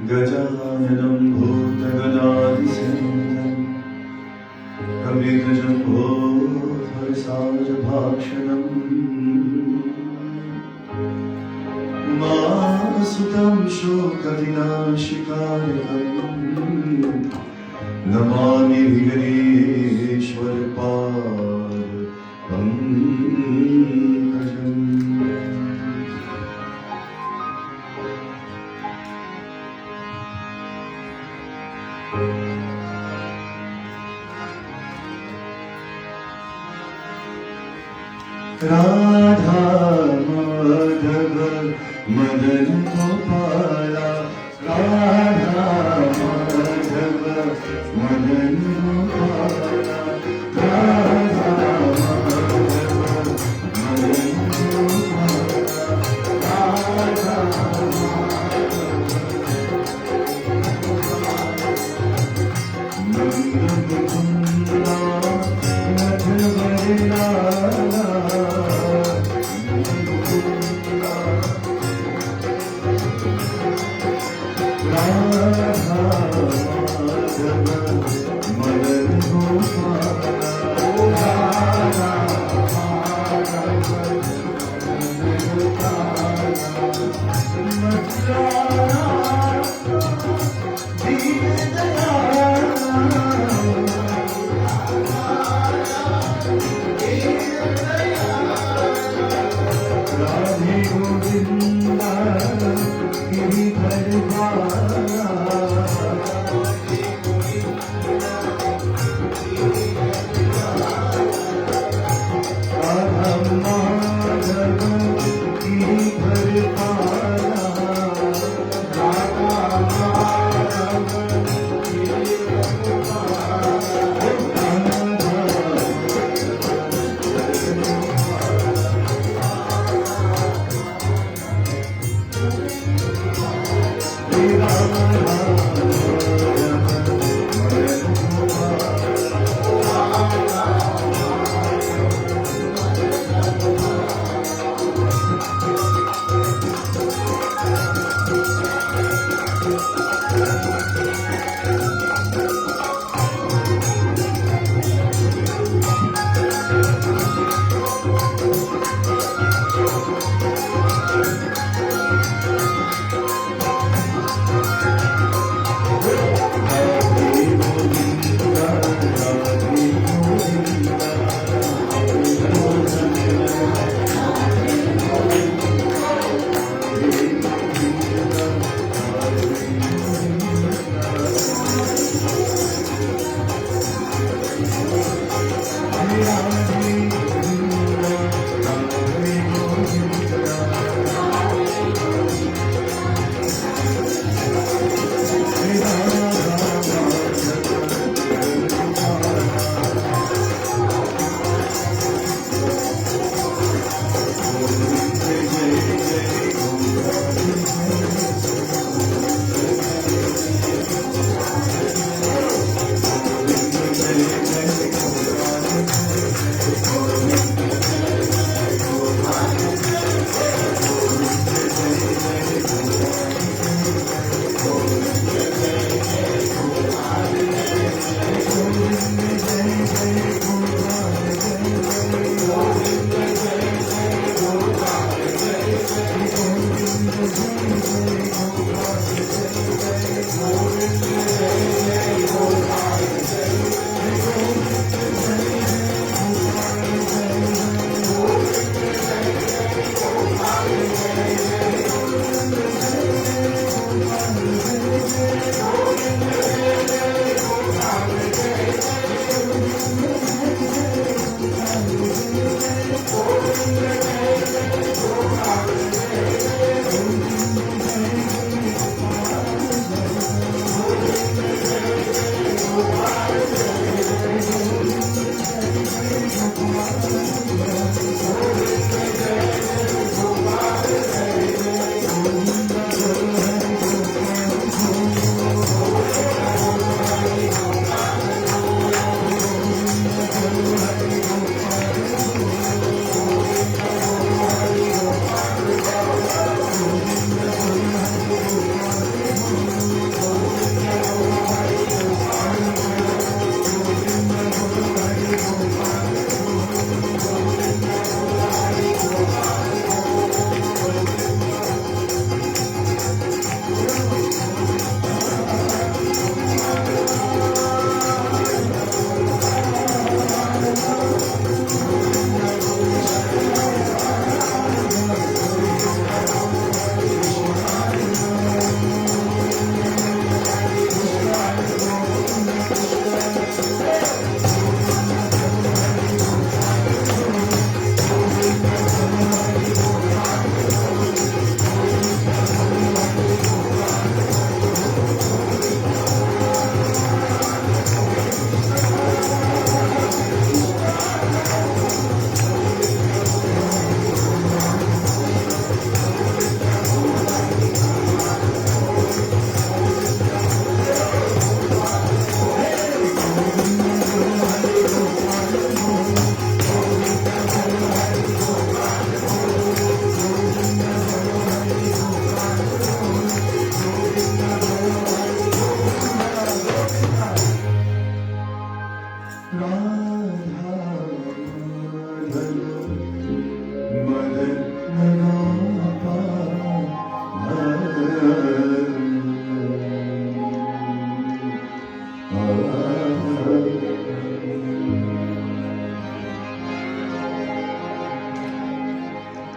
गजाननं भूतगणाधिसेवितं कविगजम्भोधरसारभाषणम् मासुतं शोकविनाशिकारकम् Namami विघ्नेश्वरपादपङ्कजम्। Radha Madhav Madan Gopala, Radha Madhav Madan Gopala, Radha Madhav Madan Gopala, Radha Nand Mukunda मधुवरला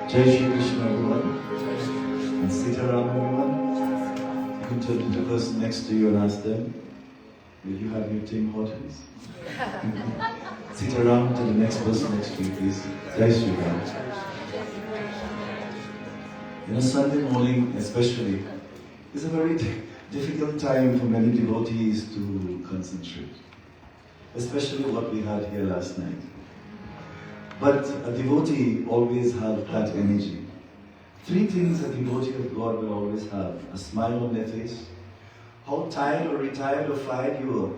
Jai Shri Krishna, everyone. And Sitaram, everyone. You can turn to the person next to you and ask them, will you have your Tim Hortons? Sitaram, to the next person next to you, please. Jai Shri Ram. You know, Sunday morning especially is a very difficult time for many devotees to concentrate. Especially what we had here last night. But a devotee always has that energy. Three things a devotee of God will always have: a smile on their face. How tired or retired or fired you are,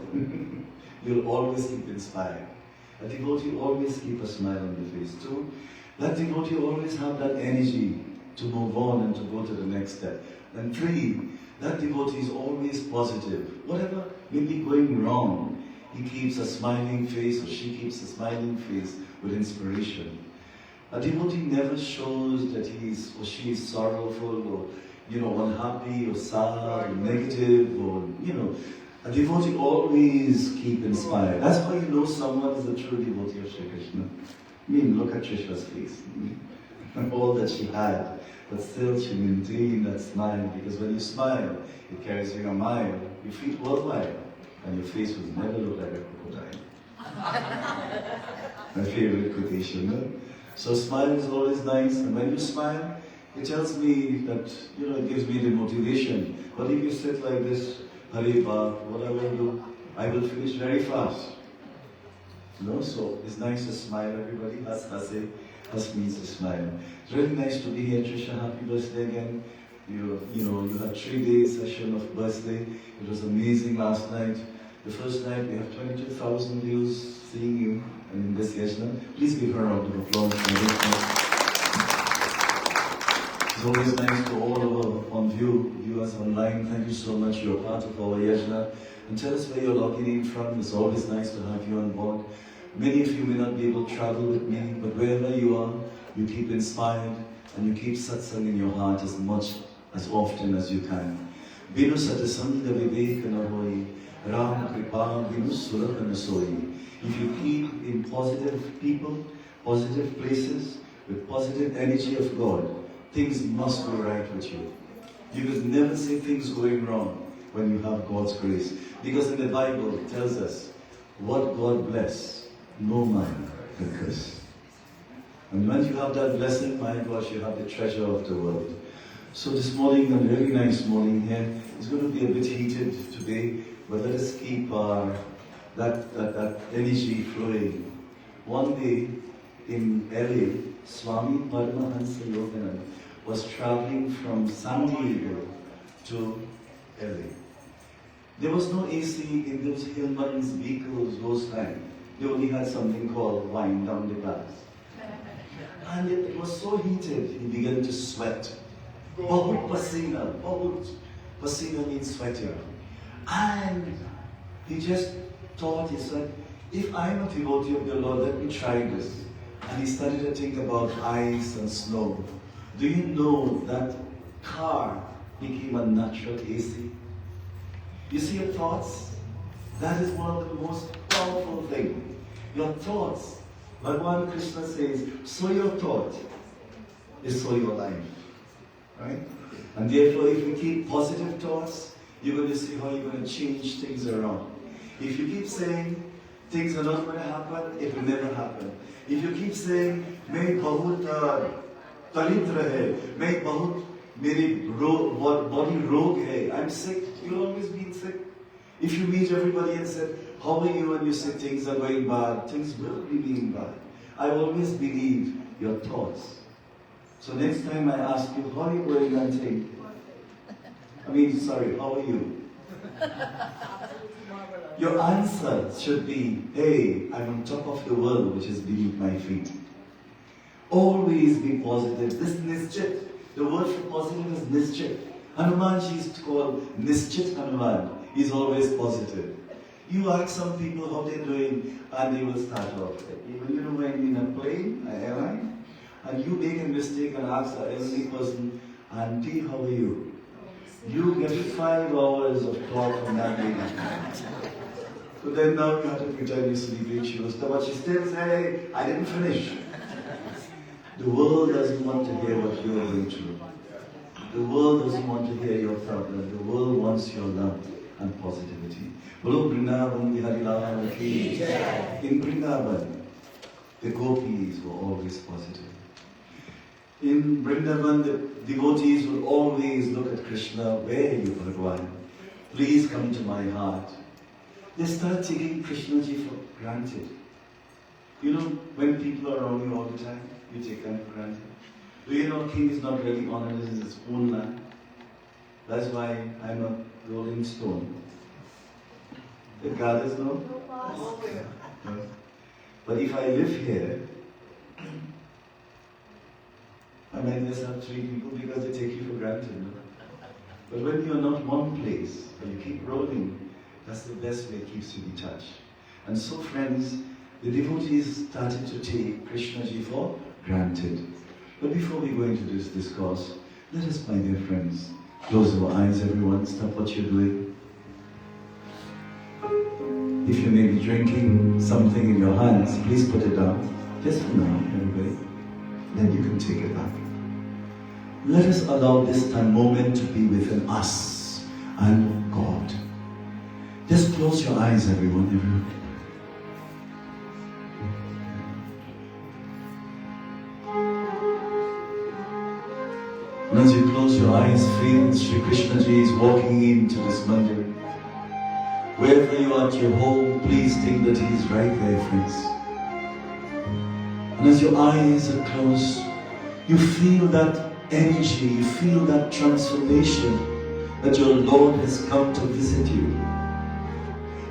you'll always keep inspired. A devotee always keep a smile on their face. Two, that devotee always have that energy to move on and to go to the next step. And three, that devotee is always positive. Whatever may be going wrong, he keeps a smiling face, or she keeps a smiling face with inspiration. A devotee never shows that he is or she is sorrowful or, unhappy or sad or negative or, A devotee always keep inspired. That's how you know someone is a true devotee of Shri Krishna. I mean, look at Trisha's face. And all that she had, but still she maintained that smile, because when you smile, it carries you a mile. Your feet worldwide, and your face will never look like a crocodile. My favorite quotation, no? So smile is always nice, and when you smile, it tells me that, it gives me the motivation. But if you sit like this, Hare Bab, what I will do, I will finish very fast. So it's nice to smile, everybody. Has means to smile. It's really nice to be here, Trisha. Happy birthday again. You had 3 days session of birthday. It was amazing last night. The first night we have 22,000 views seeing you and in this yajna. Please give her a round of applause. It's always nice to all of on viewers online. Thank you so much. You're part of our yajna. And tell us where you're logging in from. It's always nice to have you on board. Many of you may not be able to travel with me, but wherever you are, you keep inspired and you keep satsang in your heart as much, as often as you can. Binu satasanga viveka na hoi, Ram kripa binu suraka na soi. If you keep in positive people, positive places, with positive energy of God, things must go right with you. You will never see things going wrong when you have God's grace. Because in the Bible it tells us, what God bless, no man can curse. And once you have that blessing, my gosh, you have the treasure of the world. So this morning, a very nice morning here. It's going to be a bit heated today, but let us keep that energy flowing. One day in LA, Swami Paramahansa Yogananda was traveling from San Diego to LA. There was no AC in those Hillman's vehicles those times. They only had something called wine down the glass. And it was so heated, he began to sweat. Bahut pasina means sweating. And he just thought, he said, if I'm a devotee of the Lord, let me try this. And he started to think about ice and snow. Do you know that car became a natural AC? You see your thoughts? That is one of the most powerful things. Your thoughts. Bhagavan Krishna says, sow your thought is sow your life. Right? And therefore, if you keep positive thoughts, you're going to see how you're going to change things around. If you keep saying things are not going to happen, it will never happen. If you keep saying, Main bahut talit rahe, main bahut meri body rog hai, I'm sick, you'll always be sick. If you meet everybody and said, how are you? And you say things are going bad, things will be being bad. I always believe your thoughts. So next time I ask you, how are you going, and say, how are you? Your answer should be, hey, I'm on top of the world which is beneath my feet. Always be positive. This nischit, the word for positive is nischit. Hanumanji is called Nischit Hanuman. He's always positive. You ask some people how they're doing, and they will start off. Even when in a plane, an airline, and you make a mistake and ask the elderly person, Auntie, how are you? You get 5 hours of talk from that lady. So then now you have to pretend you're sleeping. She was, but she still say, I didn't finish. The world doesn't want to hear what you're going through. The world doesn't want to hear your problem. The world wants your love and positivity. Bolo Vrindavan Bihari Lal ki Jai. In Vrindavan, the gopis were always positive. In Vrindavan, the devotees would always look at Krishna, where are you, Bhagwan? Please come to my heart. They start taking Krishnaji for granted. You know, when people are around you all the time, you take them for granted. Do you know king is not really honored in his own land? That's why I'm a rolling stone. The goddess know? Yes. But if I live here, I might just have 3 people because they take you for granted. No? But when you're not one place, and you keep rolling, that's the best way it keeps you in touch. And so friends, the devotees started to take Krishnaji for granted. But before we go into this discourse, let us, my dear friends, close our eyes, everyone, stop what you're doing. If you may be drinking something in your hands, please put it down. Just for now, everybody. Then you can take it back. Let us allow this time moment to be within us and God. Just close your eyes, everyone. And as you close your eyes, feel Sri Krishna Ji is walking into this mandir. Wherever you are at your home, please think that He is right there, friends. And as your eyes are closed, you feel that energy, you feel that transformation that your Lord has come to visit you.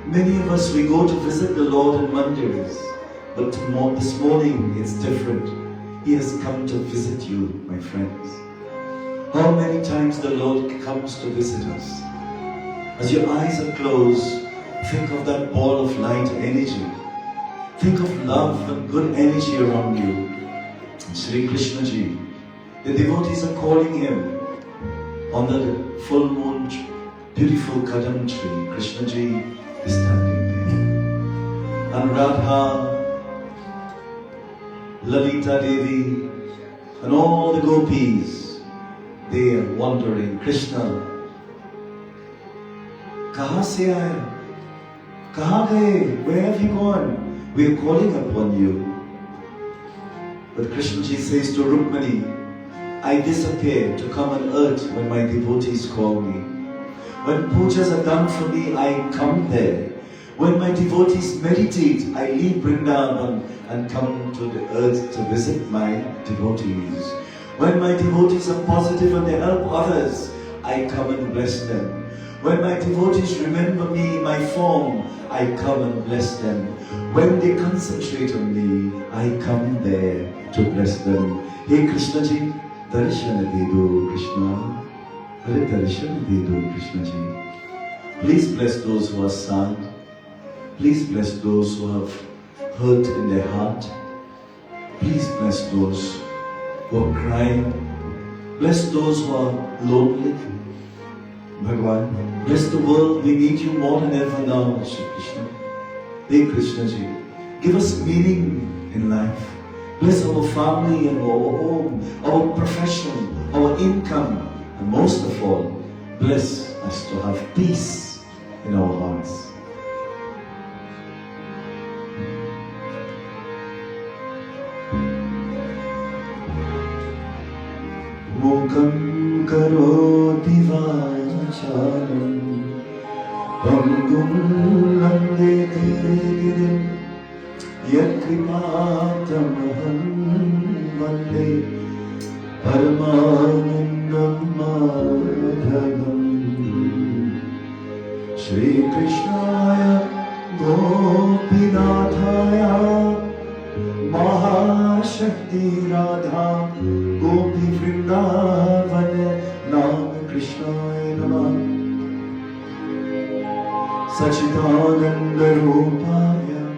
Many of us, we go to visit the Lord in mandirs, but this morning it's different. He has come to visit you, my friends. How many times the Lord comes to visit us? As your eyes are closed, think of that ball of light energy. Think of love and good energy around you. Sri Krishna Ji, the devotees are calling Him under the full moon, beautiful Kadam tree. Krishna Ji is standing there. And Radha, Lalita Devi, and all the gopis, they are wondering, Krishna, kahan se aaya? Kahan gaye? Where have you gone? We are calling upon you. But Krishna Ji says to Rukmani, I disappear to come on earth when my devotees call me. When pujas are done for me, I come there. When my devotees meditate, I leave Vrindavan and come to the earth to visit my devotees. When my devotees are positive and they help others, I come and bless them. When my devotees remember me in my form, I come and bless them. When they concentrate on me, I come there to bless them. Hey Krishna Ji, Darshana Dedo Krishna. Hare Darshana Dedo Krishna Ji. Please bless those who are sad. Please bless those who have hurt in their heart. Please bless those who are crying. Bless those who are lonely. Bhagwan, bless the world. We need you more than ever now, Shri Krishna. Hey Krishna Ji, give us meaning in life. Bless our family and our home, our profession, our income, and most of all, bless us to have peace in our hearts. Mukam karoti vacharam Pangum lande tere Yakripatam vande Paramanandam madhagam Shri Krishnaya Gopinathaya Mahashakti Radha Gopi Vrindavan Nam Krishnaya Namah Sachidananda Rupaya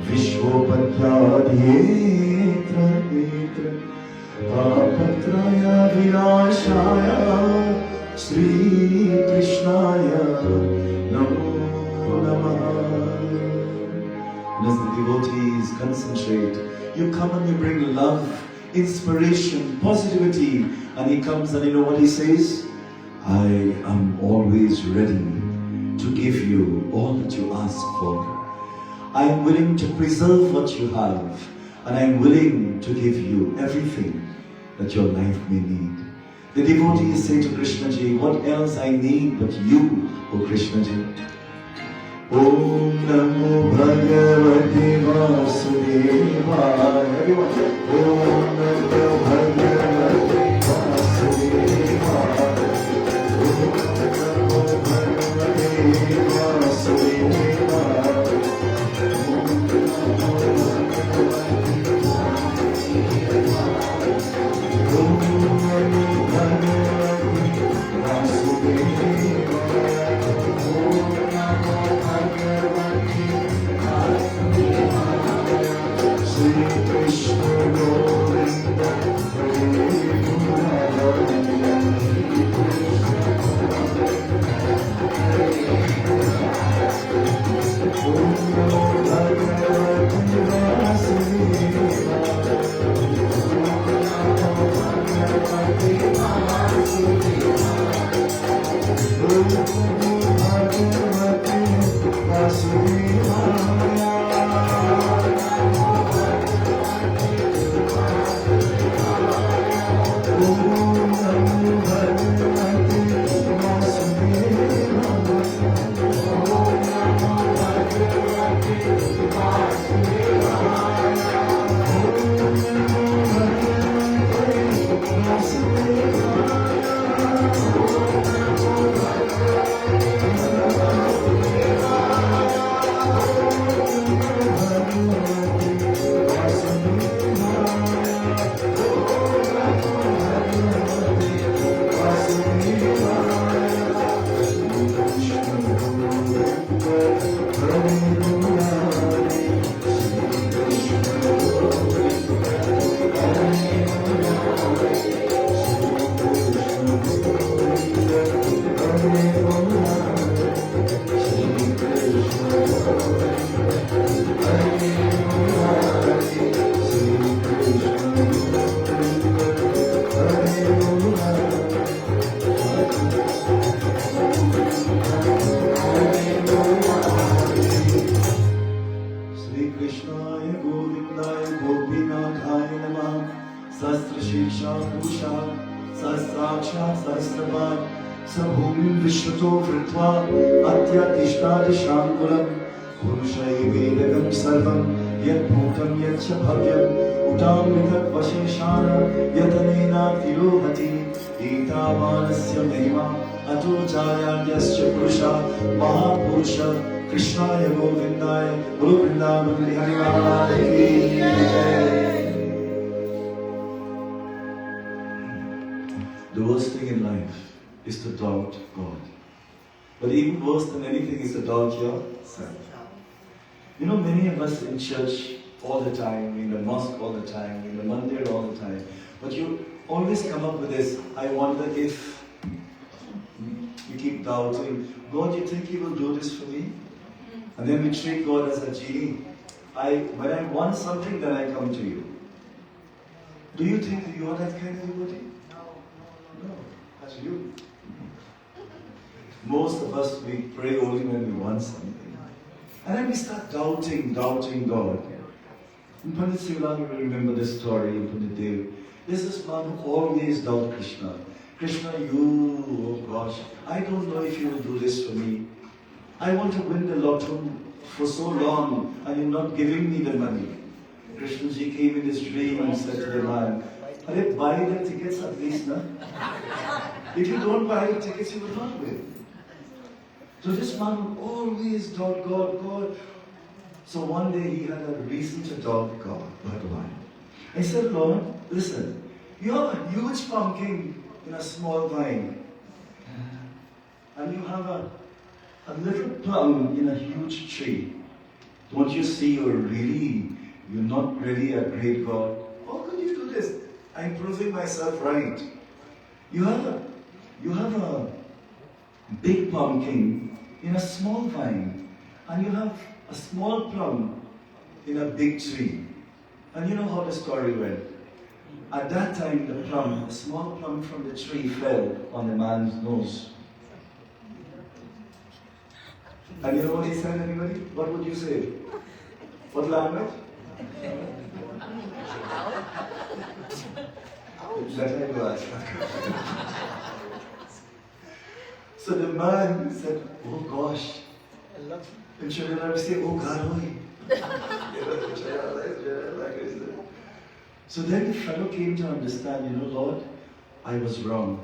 Vishwopatyaadhyetra Papatraya Vinashaya Sri Krishnaya Namo Namaha. And as the devotees concentrate, you come and you bring love, inspiration, positivity, and he comes and you know what he says? I am always ready to give you all that you ask for. I am willing to preserve what you have, and I am willing to give you everything that your life may need. The devotees say to Krishnaji, what else I need but you, O Krishnaji? Om Namo Bhagavate Vasudevaya. Everyone. Om Namo Bhagavate Vasudevaya. Om Namo Bhagavate Vasudevaya. Om Namo Bhagavate Vasudevaya. Om Namo Bhagavate Vasudevaya. Sri Krishna Govinda Hare Munelal Krishnaya Govindaya Guru Vrindavan Hari Maharaj Ki Jai. The worst thing in life is to doubt God. But even worse than anything is to doubt yourself. You know, many of us in church all the time, in the mosque all the time, in the mandir all the time, but you always come up with this, I wonder if. You keep doubting, God, you think He will do this for me? And then we treat God as a genie. When I want something, then I come to you. Do you think that you are that kind of devotee? No, that's you. Most of us, we pray only when we want something. And then we start doubting God. And Pandit Sivalal will remember this story in Pandit Dev. There's this man who always doubted Krishna. Krishna, you, oh gosh, I don't know if you will do this for me. I want to win the lotto for so long and you're not giving me the money. Krishna ji came in his dream and said to the man, "Arey, buy the tickets at least, na? If you don't buy the tickets, you will not win." So this man would always doubt God. So one day he had a reason to doubt God, Bhagavan. He said, "Lord, listen, you have a huge pumpkin in a small vine. And you have a A little plum in a huge tree. Don't you see you're not really a great God? How could you do this? I'm proving myself right. You have a big pumpkin in a small vine, and you have a small plum in a big tree. And you know how the story went. At that time, a small plum from the tree fell on the man's nose. And you know what he said, anybody? What would you say? What language? Let me go ask that. So the man said, oh gosh. And should I say, oh God, So then the fellow came to understand, Lord, I was wrong.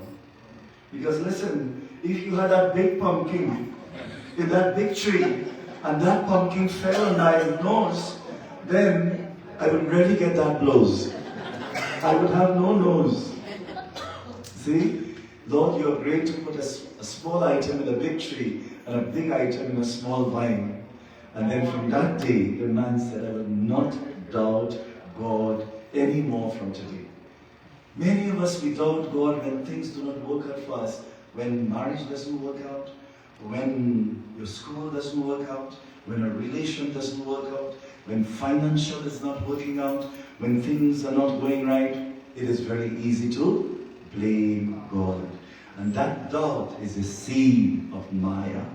Because listen, if you had that big pumpkin in that big tree, and that pumpkin fell on my nose, then I would really get that blows. I would have no nose. See? Lord, you're great to put a small item in a big tree and a big item in a small vine. And then from that day, the man said, I will not doubt God anymore from today. Many of us, we doubt God when things do not work out for us. When marriage doesn't work out, when your school doesn't work out, when a relation doesn't work out, when financial is not working out, when things are not going right, it is very easy to blame God. And that doubt is the seed of Maya.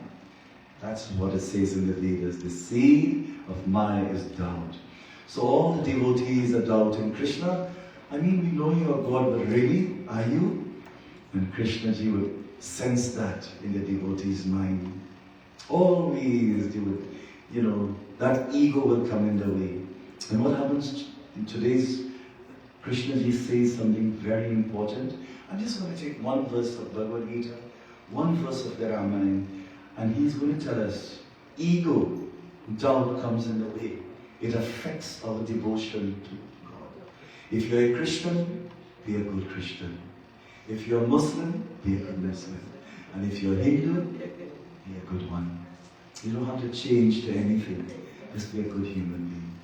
That's what it says in the Vedas. The seed of Maya is doubt. So all the devotees are doubting Krishna. I mean, we know you are God, but really, are you? And Krishna ji would sense that in the devotee's mind. Always they would, that ego will come in the way. And what happens in today's, Krishna ji says something very important. I'm just going to take one verse of Bhagavad Gita, one verse of the Ramayana, and he's going to tell us, ego, doubt comes in the way. It affects our devotion to God. If you're a Christian, be a good Christian. If you're a Muslim, be a good Muslim. And if you're Hindu, be a good one. You don't have to change to anything. Just be a good human being.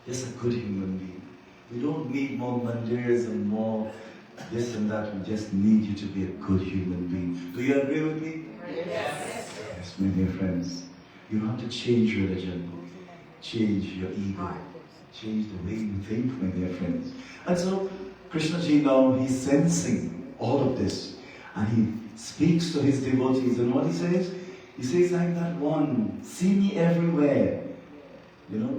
Just a good human being. We don't need more mandirs and more this and that. We just need you to be a good human being. Do you agree with me? Yes. Yes, my dear friends. You don't have to change religion. Change your ego. Change the way you think, my dear friends. And so, Krishna ji now, he's sensing all of this. And he speaks to his devotees. And what he says? He says, I'm that one. See me everywhere.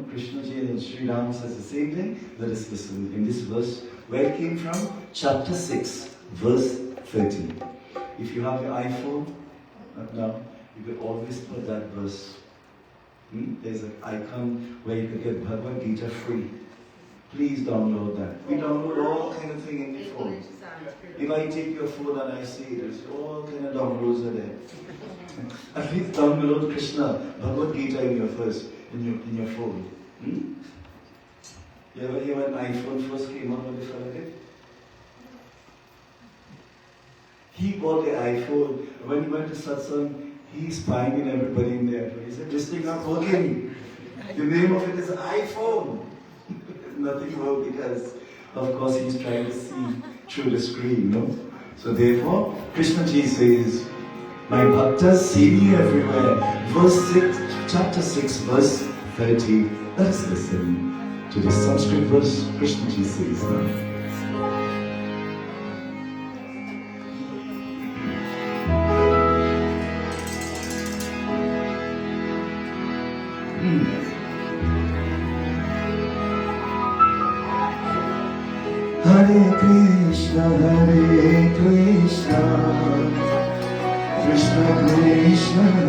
Krishna ji and Sri Ram says the same thing. Let us listen in this verse. Where it came from? Chapter 6, verse 30. If you have your iPhone, now, you can always put that verse. There's an icon where you can get Bhagavad Gita free. Please download that. We download all kind of thing in the phone. If I take your phone and I see there's all kind of downloads are there. At least download Krishna, Bhagavad Gita in your phone. You ever hear when iPhone first came out, what the fellow did? He bought the iPhone. When he went to satsang, he's spying on everybody in there. He said, this thing not working. The name of it is iPhone. Nothing worked because, of course, he's trying to see through the screen, So therefore, Krishna ji says, my bhaktas see me everywhere. Chapter 6, verse 30. Let us listen to this Sanskrit verse. Krishna ji says now. Hare Krishna, Krishna Krishna, Hare Hare, Hare Krishna, Hare Krishna.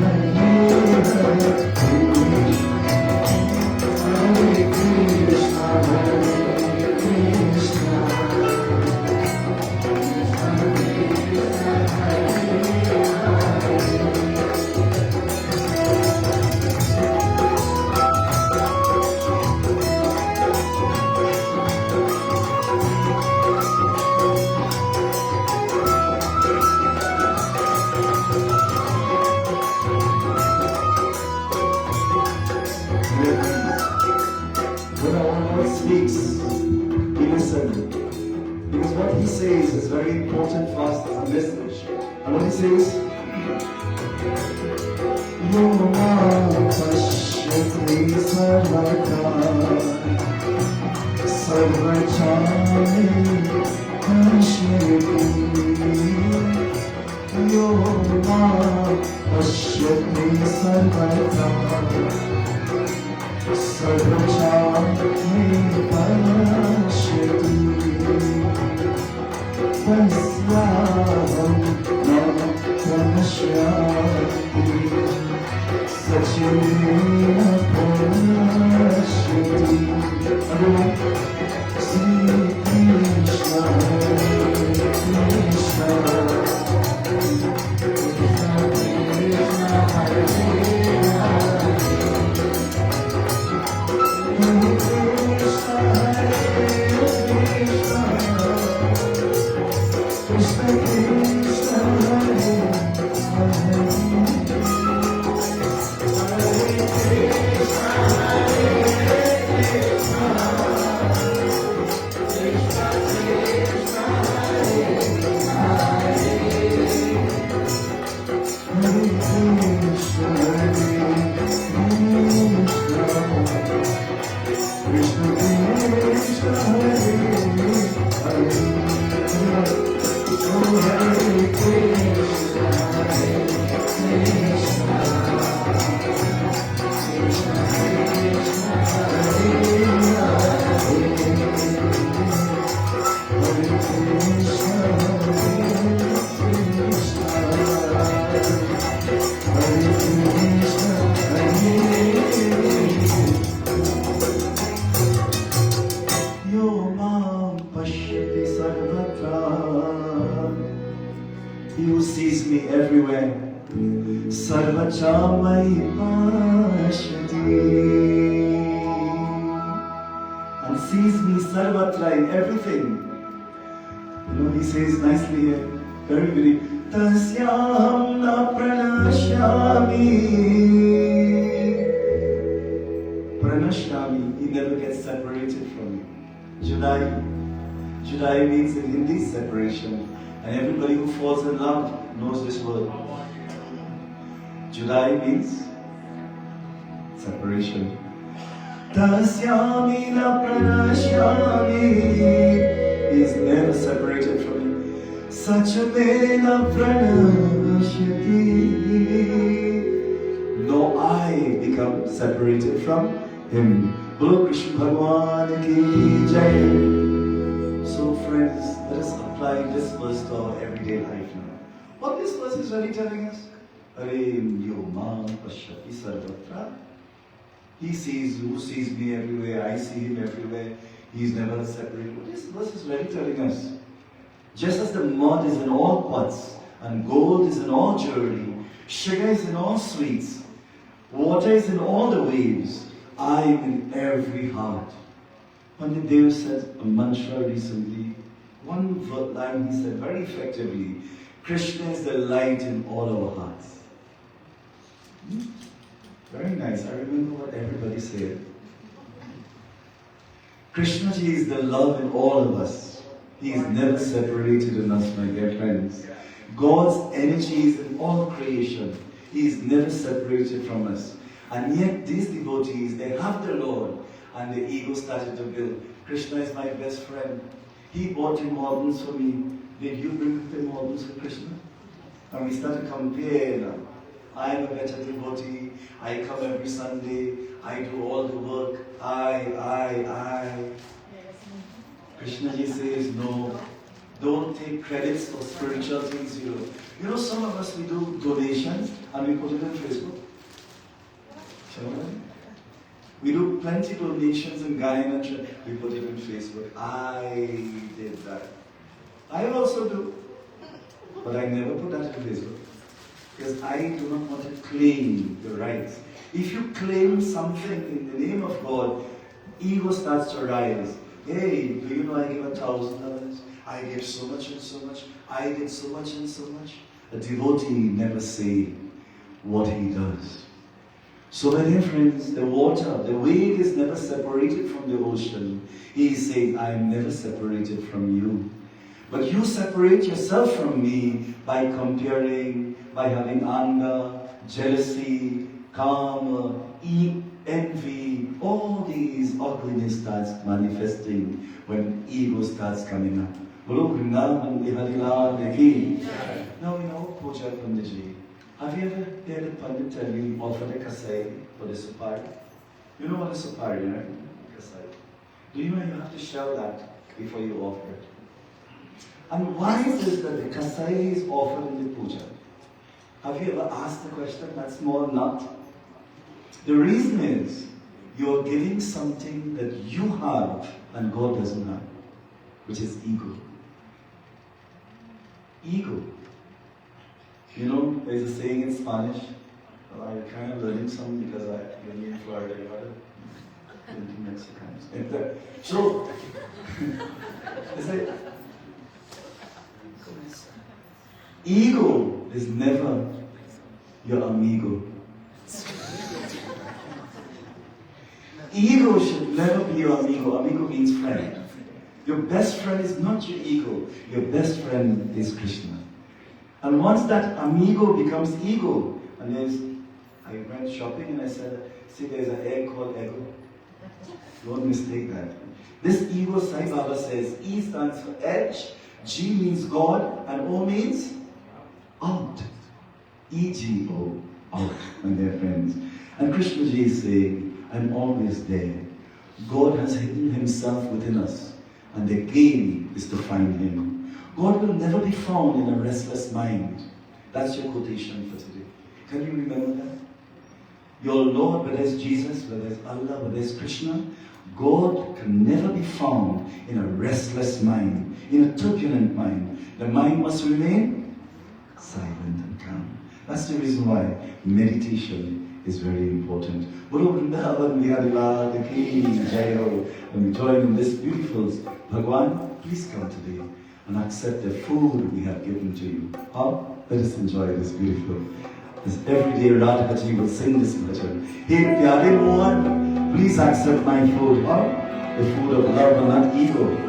says is very important for us as a message. And what he says, Yoma Pashyati Sarvata Sarvachami Pashyati Yoma Pashyati Sarvata Sarvachami Pashyati Pasyaham Namashyati Sachina Pashyati Sri Krishna Krishna He who sees me everywhere, Sarvachamai Pashyati, and sees me Sarvatra in everything. You know, he says nicely here, very, Tasyam na pranashyami. Pranashyami, he never gets separated from me. Judai means in Hindi separation. And everybody who falls in love knows this word. Judai means separation. Tasyami na pranashyami, he is never separated from me. Sachamena pranashyati, no I become separated from him. Bolo Krishna Bhagwan ki jai. So friends, let us apply this verse to our everyday life now. What this verse is really telling us? Yoma Pashyati Sarvatra. He sees, who sees me everywhere, I see him everywhere. He is never separated. What this verse is really telling us? Just as the mud is in all pots, and gold is in all jewelry, sugar is in all sweets, water is in all the waves, I am in every heart. Pandit Dev said a mantra recently. One line he said very effectively, Krishna is the light in all our hearts. Very nice. I remember what everybody said. Krishna Ji is the love in all of us. He is never separated in us, my dear friends. God's energy is in all creation. He is never separated from us. And yet these devotees, they have the Lord, and the ego started to build. Krishna is my best friend. He bought importance for me. Did you bring importance for Krishna? And we started comparing. I am a better devotee. I come every Sunday. I do all the work. I. Krishna Ji says, no. Don't take credits for spiritual things you do. You know, some of us, we do donations and we put it on Facebook. We do plenty donations in Guyana, we put it on Facebook. I did that. I also do. But I never put that on Facebook. Because I do not want to claim the rights. If you claim something in the name of God, ego starts to rise. Hey, do you know I give $1,000? I give so much and so much. I did so much and so much. A devotee never say what he does. So my dear friends, the water, the wave is never separated from the ocean. He is saying, I am never separated from you. But you separate yourself from me by comparing, by having anger, jealousy, karma, envy. All these ugliness starts manifesting when ego starts coming up. Now in our puja, Panditji, have you ever heard a Pandit tell you offer the kasai for the supari? You know what a supari, right? Kasai. Do you know you have to shell that before you offer it? And why is it that the kasai is offered in the puja? Have you ever asked the question, that small nut? The reason is, you're giving something that you have and God doesn't have, which is ego. Ego. You know, there's a saying in Spanish, I'm kind of learning some because when you're in Florida, you gotta learn to Mexicans. So, it's like, ego is never your amigo. Ego should never be your amigo. Amigo means friend. Your best friend is not your ego. Your best friend is Krishna. And once that amigo becomes ego, and I went shopping and I said, see, there's an egg called ego. Don't mistake that. This ego, Sai Baba says, E stands for edge, G means God, and O means out. E-G-O, out, my dear friends. And Krishna Ji is saying, I'm always there. God has hidden himself within us, and the game is to find him. God will never be found in a restless mind. That's your quotation for today. Can you remember that? Your Lord, whether it's Jesus, whether it's Allah, whether it's Krishna, God can never be found in a restless mind, in a turbulent mind. The mind must remain silent and calm. That's the reason why meditation is very important. When we join in this beautiful Bhagwan, please come today and accept the food we have given to you. Let us enjoy this beautiful. This everyday Radhakaji will sing this bhajan. Hey, Pyare Mohan, please accept my food. The food of love and not ego.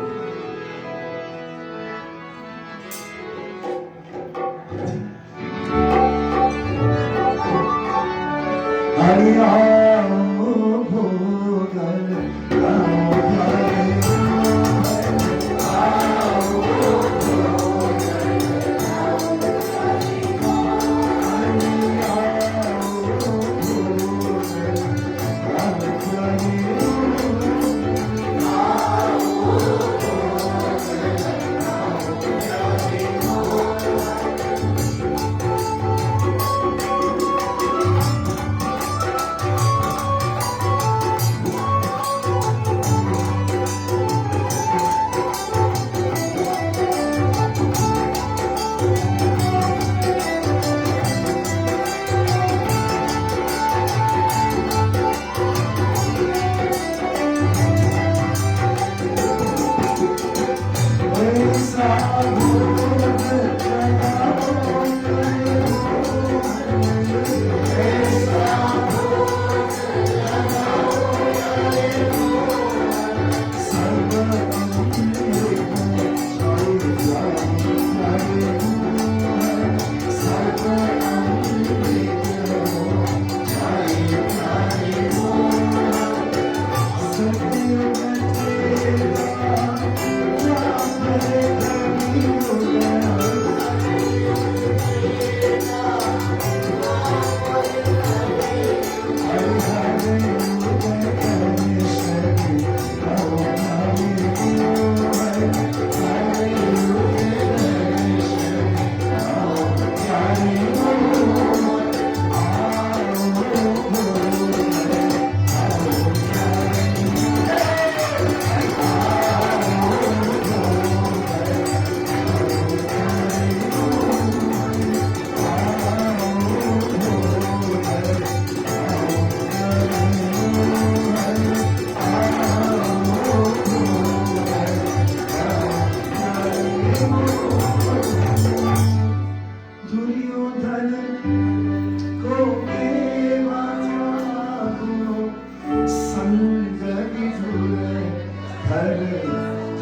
Hare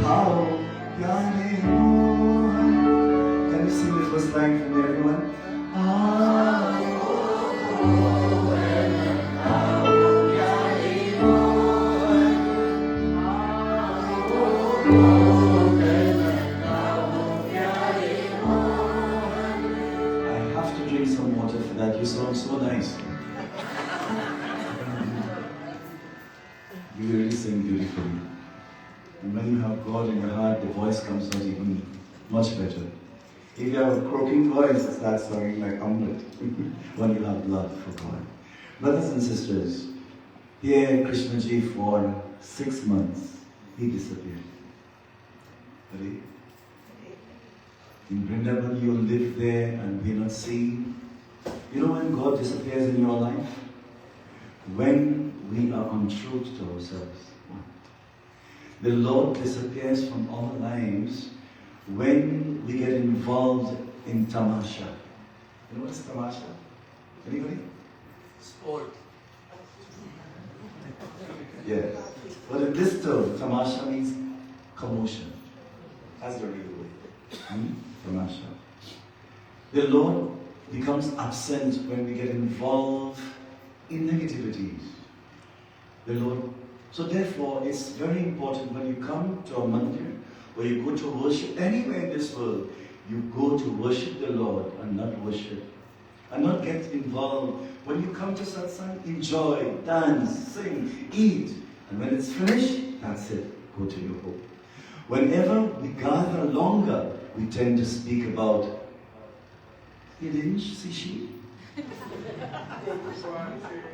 Thao Pyare first line from everyone? I have to drink some water for that. You sound so nice. You really sing beautifully. And when you have God in your heart, the voice comes out even much better. If you have a croaking voice, it starts sounding like omelette when you have love for God. Brothers and sisters, here Krishnaji for 6 months, he disappeared. Ready? In Vrindavan, you live there and be not seen. You know when God disappears in your life? When we are untrue to ourselves. The Lord disappears from our lives when we get involved in tamasha. You know what is tamasha? Anybody? Sport. Yeah. But in this term, tamasha means commotion. That's the real word. Tamasha. The Lord becomes absent when we get involved in negativities. The Lord. So therefore, it's very important when you come to a mandir, or you go to worship anywhere in this world, you go to worship the Lord and not worship. And not get involved. When you come to satsang, enjoy, dance, sing, eat. And when it's finished, that's it. Go to your home. Whenever we gather longer, we tend to speak about, you didn't see sheep?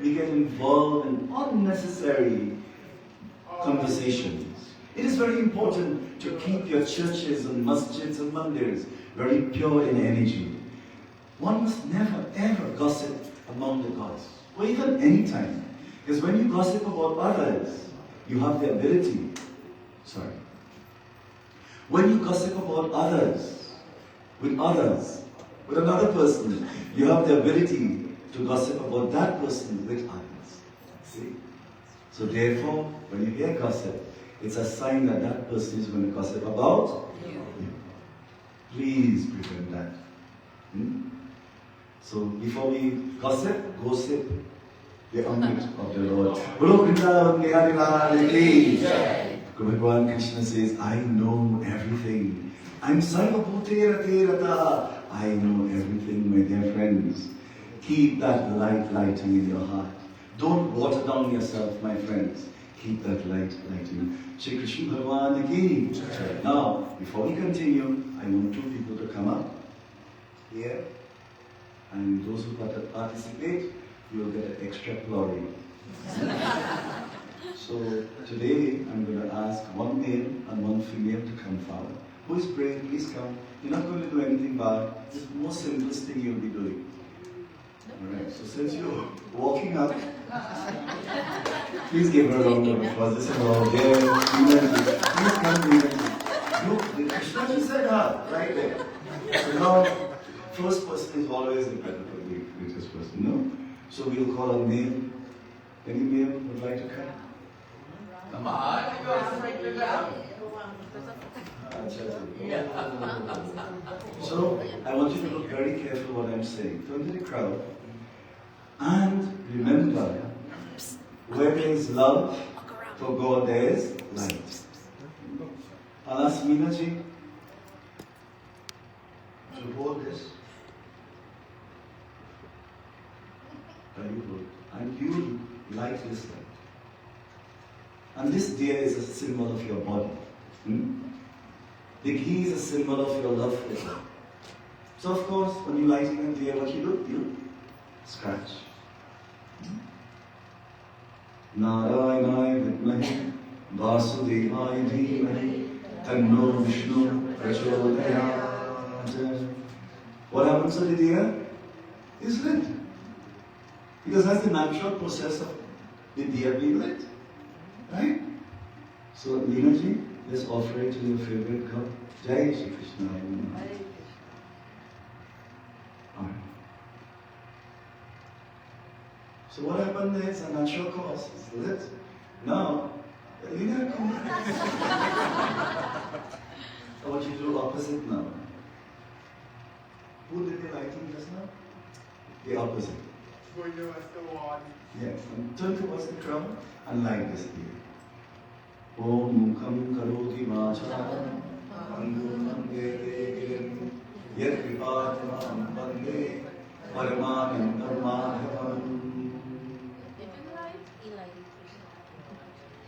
We get involved in unnecessary conversations. It is very important to keep your churches and masjids and mandirs very pure in energy. One must never ever gossip among the gods, or even any time. Because when you gossip about others, you have the ability, when you gossip about others, with another person, you have the ability to gossip about that person with others. See? So therefore, when you hear gossip, it's a sign that that person is going to gossip about you. Please prevent that. So before we gossip, go sip the Amrit of the Lord. Bhagavan Krishna says, I know everything. I'm Sarvabhutera Terata. I know everything, my dear friends. Keep that light lighting in your heart. Don't water down yourself, my friends. Keep that light lighting. Shri Krishna Bhagavan ki. Now, before we continue, I want 2 people to come up here. And those who participate, you will get an extra glory. So today, I'm going to ask 1 male and 1 female to come forward. Who is brave? Please come. You're not going to do anything bad. It's the most simplest thing you'll be doing. Alright, so since you're walking up, please give her a round of applause. This is all there. Please come here. Look, Krishna just said her, right there. So now, first person is always the better for the greatest person, no? So we'll call a male. Any male would like to come? Come on. So, I want you to look very careful what I'm saying. Turn to the crowd. And remember, where there is love for God, there is light. I'll ask Meenaji to hold this. Very good. And you light this light. And this deer is a symbol of your body. The ghee is a symbol of your love for God. So of course, when you're lighting a deer, what you do? You scratch. Narayanaaya vidmahe Vasudevaya dhimahi Tanno Vishnu prachodayat. What happens to the deer? Is lit. Because that's the natural process of the deer being lit. Right? So, Leenaji, let's offer it to your favorite God. Jai Shri Krishna. Alright. So what happened there is a natural cause. It's lit. Now, Leena, come on. I want you to do opposite now. happened just now? The opposite. Going towards the wall. Yes, and turn towards the crown and light disappear. Om Mukham Karoti Vacham Angumam Vede Yat Vipatamam Bande Paramanandam Madhavam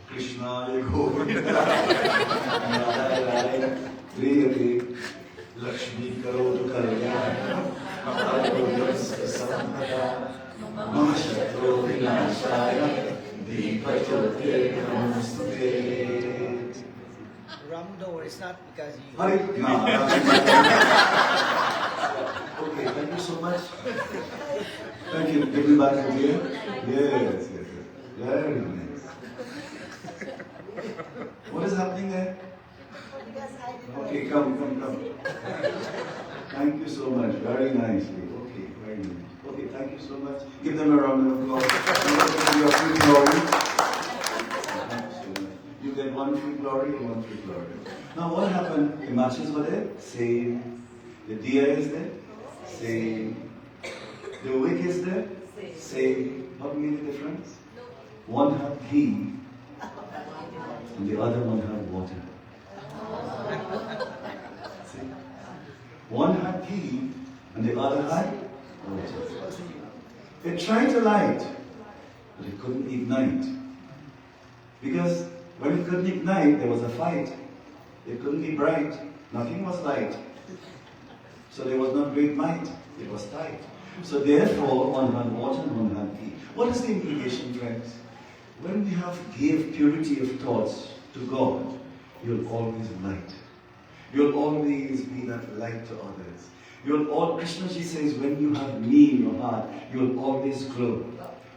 Krishnaya Govinda Radharaya Priyate Lakshmi Karotu Kalyana Arudhyasya Sampada Mahashatro Vinashaya Deepajyotir Namaste. Ram, don't worry, it's not because you. Hari Krishna. Okay, thank you so much. Thank you. Give me back again. Yes, yes, yes. Very nice. What is happening there? Okay, come. Thank you so much. Very nicely. Okay, very nice. Okay, thank you so much. Give them a round of applause. You get free glory. Thank you so much. You get one free glory and one free glory. Now what happened? The matches were there? Same. The diya is there? Same. The wick is there? Same. What made the difference? One had ghee and the other one had water. See? One had ghee and the other had water. They tried to light, but it couldn't ignite. Because when it couldn't ignite, there was a fight. It couldn't be bright. Nothing was light. So there was not great might. It was tight. So therefore, one had water and one had ghee. What is the implication, friends? When we gave purity of thoughts to God, you'll always light. You'll always be that light to others. Krishnaji says, when you have me in your heart, you'll always glow.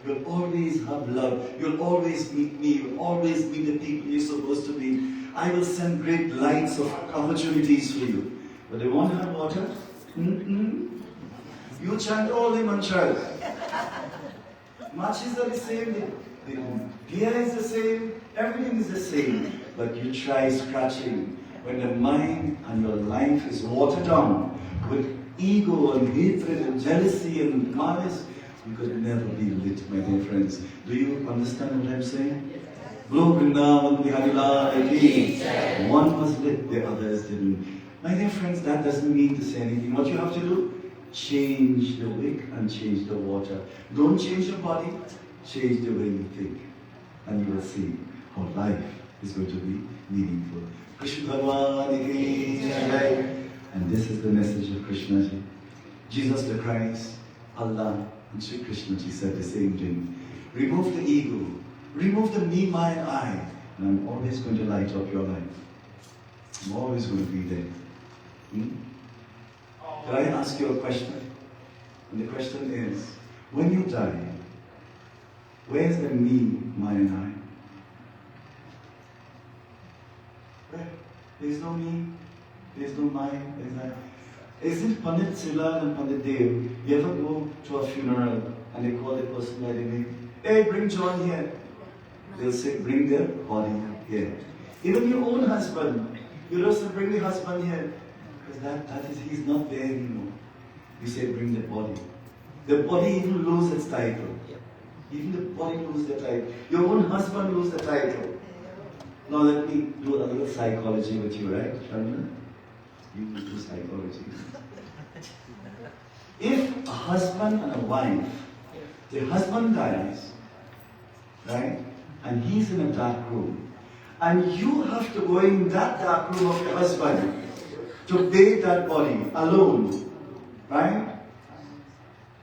You'll always have love. You'll always meet me. You'll always be the people you're supposed to be. I will send great lights of opportunities for you. But they won't have water. You chant all the mantras. Matches are the same. The diya is the same. Everything is the same. But you try scratching. When the mind and your life is watered down with ego and hatred and jealousy and malice, you could never be lit, my dear friends. Do you understand what I'm saying? Blow Vrindavan Bihari Lal ki. One was lit, the others didn't. My dear friends, that doesn't mean to say anything. What you have to do? Change the wick and change the water. Don't change your body, change the way you think. And you will see how life is going to be meaningful. Krishna Bhagwan ki Jai. And this is the message of Krishna Ji. Jesus the Christ, Allah, and Sri Krishna Ji said the same thing. Remove the ego, remove the me, my, and I, and I'm always going to light up your life. I'm always going to be there. Can I ask you a question? And the question is, when you die, where's the me, my, and I? Where? There's no me, there's no mine, there's not. Isn't Pandit Silan and Pandit Dev, you ever go to a funeral and they call the person by the name? Hey, bring John here. They'll say, bring the body here. Even your own husband, you also bring the husband here. Because he's not there anymore. You say, bring the body. The body even loses its title. Even the body loses the title. Your own husband loses the title. Now let me do a little psychology with you, right, Sharmila? You do psychology. If a husband and a wife, the husband dies, right, and he's in a dark room, and you have to go in that dark room of your husband to bathe that body alone, right?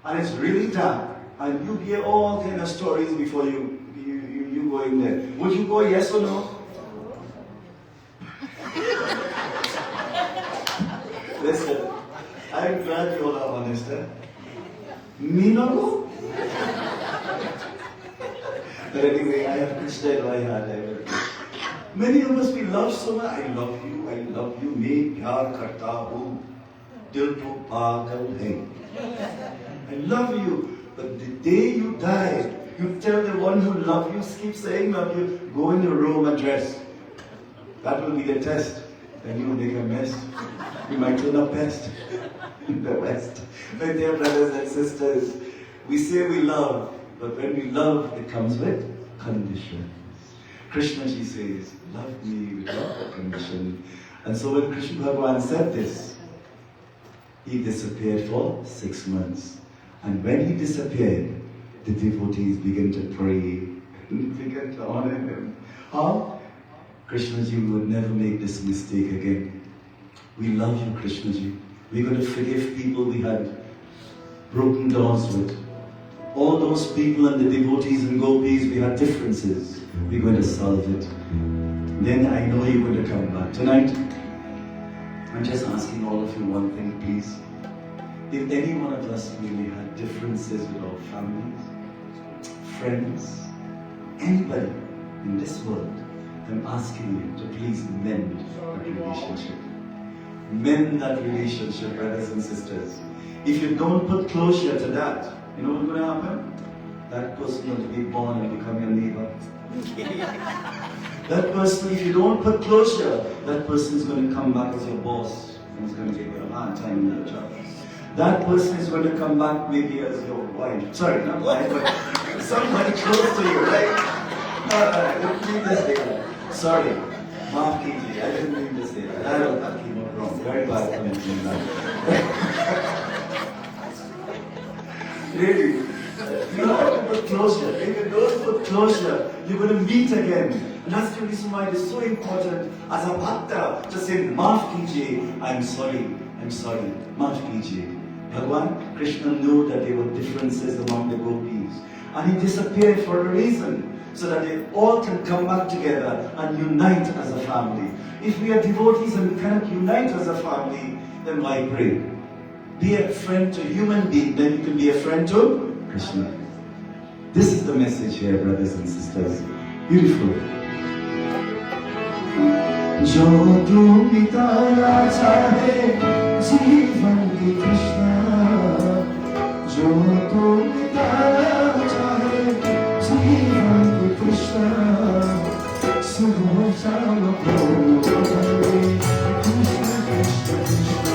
And it's really dark, and you hear all kind of stories before you go in there. Would you go, yes or no? Listen, I'm glad you all are honest, eh? Me not go? But anyway, I have Krishna in my heart. Many of us, we love so much. I love you, me pyar karta hu, dil to pagal hai. I love you, but the day you die, you tell the one who loves you, keep saying love you, go in the room and dress. That will be the test. Then you will make a mess. You might turn up pest. in the West. My dear brothers and sisters, we say we love, but when we love, it comes with conditions. Krishna ji says, love me without condition. And so when Krishna Bhagavan said this, he disappeared for 6 months. And when he disappeared, the devotees began to pray and began to honor him. How? Krishna ji, we would never make this mistake again. We love you, Krishna ji. We're going to forgive people we had broken doors with. All those people and the devotees and gopis, we had differences. We're going to solve it. Then I know you're going to come back. Tonight, I'm just asking all of you one thing, please. If any one of us really had differences with our families, friends, anybody in this world, I'm asking you to please mend that relationship. Mend that relationship, brothers and sisters. If you don't put closure to that, you know what's going to happen? That person will be born and become your neighbor. That person, if you don't put closure, that person is going to come back as your boss and is going to give you a hard time in the job. That person is going to come back maybe as your wife. Sorry, not wife, but somebody close to you, right? I didn't mean to say that. Sorry, Maaf kijiye, I didn't mean to say that. I came out wrong. Very bad coming from that. Really, you have to put closure. If you don't put closure, you're going to meet again. And that's the reason why it is so important as a bhakta to say, Maaf kijiye, I'm sorry, Maaf kijiye. Bhagwan, Krishna knew that there were differences among the gopis. And he disappeared for a reason, so that they all can come back together and unite as a family. If we are devotees and we cannot unite as a family, then why pray? Be a friend to a human being, then you can be a friend to Krishna. This is the message here, brothers and sisters. Beautiful. जो तू बिताना चाहे जीवन की कृष्णा, जो तू बिताना चाहे जीवन की कृष्णा, सुबह शाम को कृष्ण कृष्ण कृष्ण,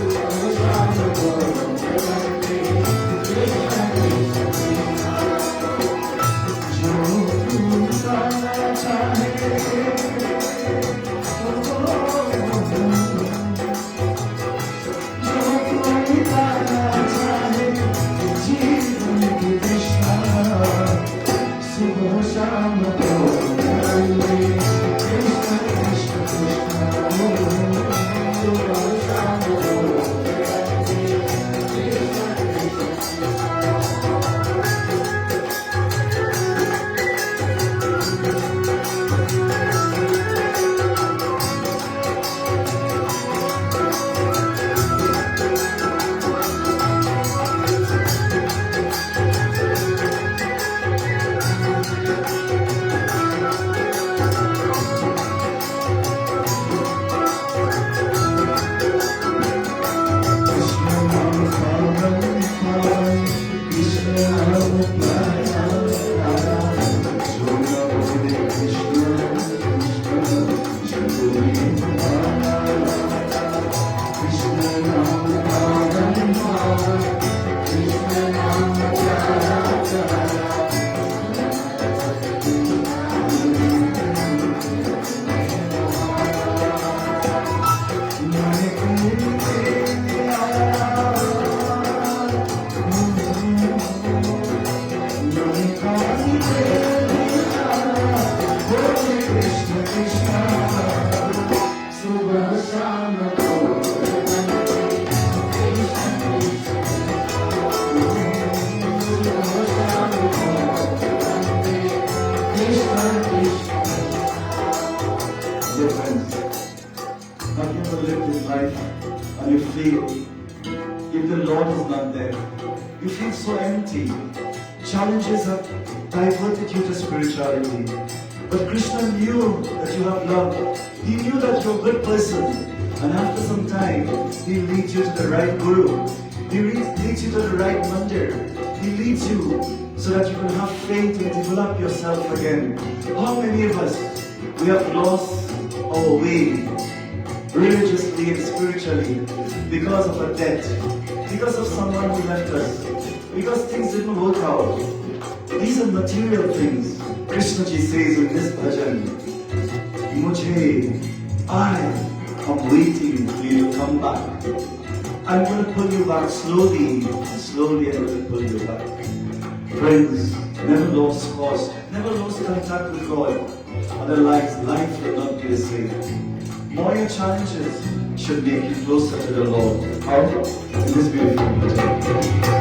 सुबह शाम को जो तू बिताना चाहे Challenges have diverted you to spirituality. But Krishna knew that you have love. He knew that you're a good person. And after some time, he leads you to the right guru. He leads you to the right mandir. He leads you so that you can have faith and develop yourself again. How many of us, we have lost our way religiously and spiritually, because of a debt, because of someone who left us, because things didn't work out. These are material things. Krishna ji says in this bhajan, I am waiting for you to come back. I'm going to pull you back slowly, and slowly I'm going to pull you back. Friends, never lose course, never lose contact with God. Otherwise, life will not be the same. More your challenges should make you closer to the Lord. How? In this beautiful bhajan.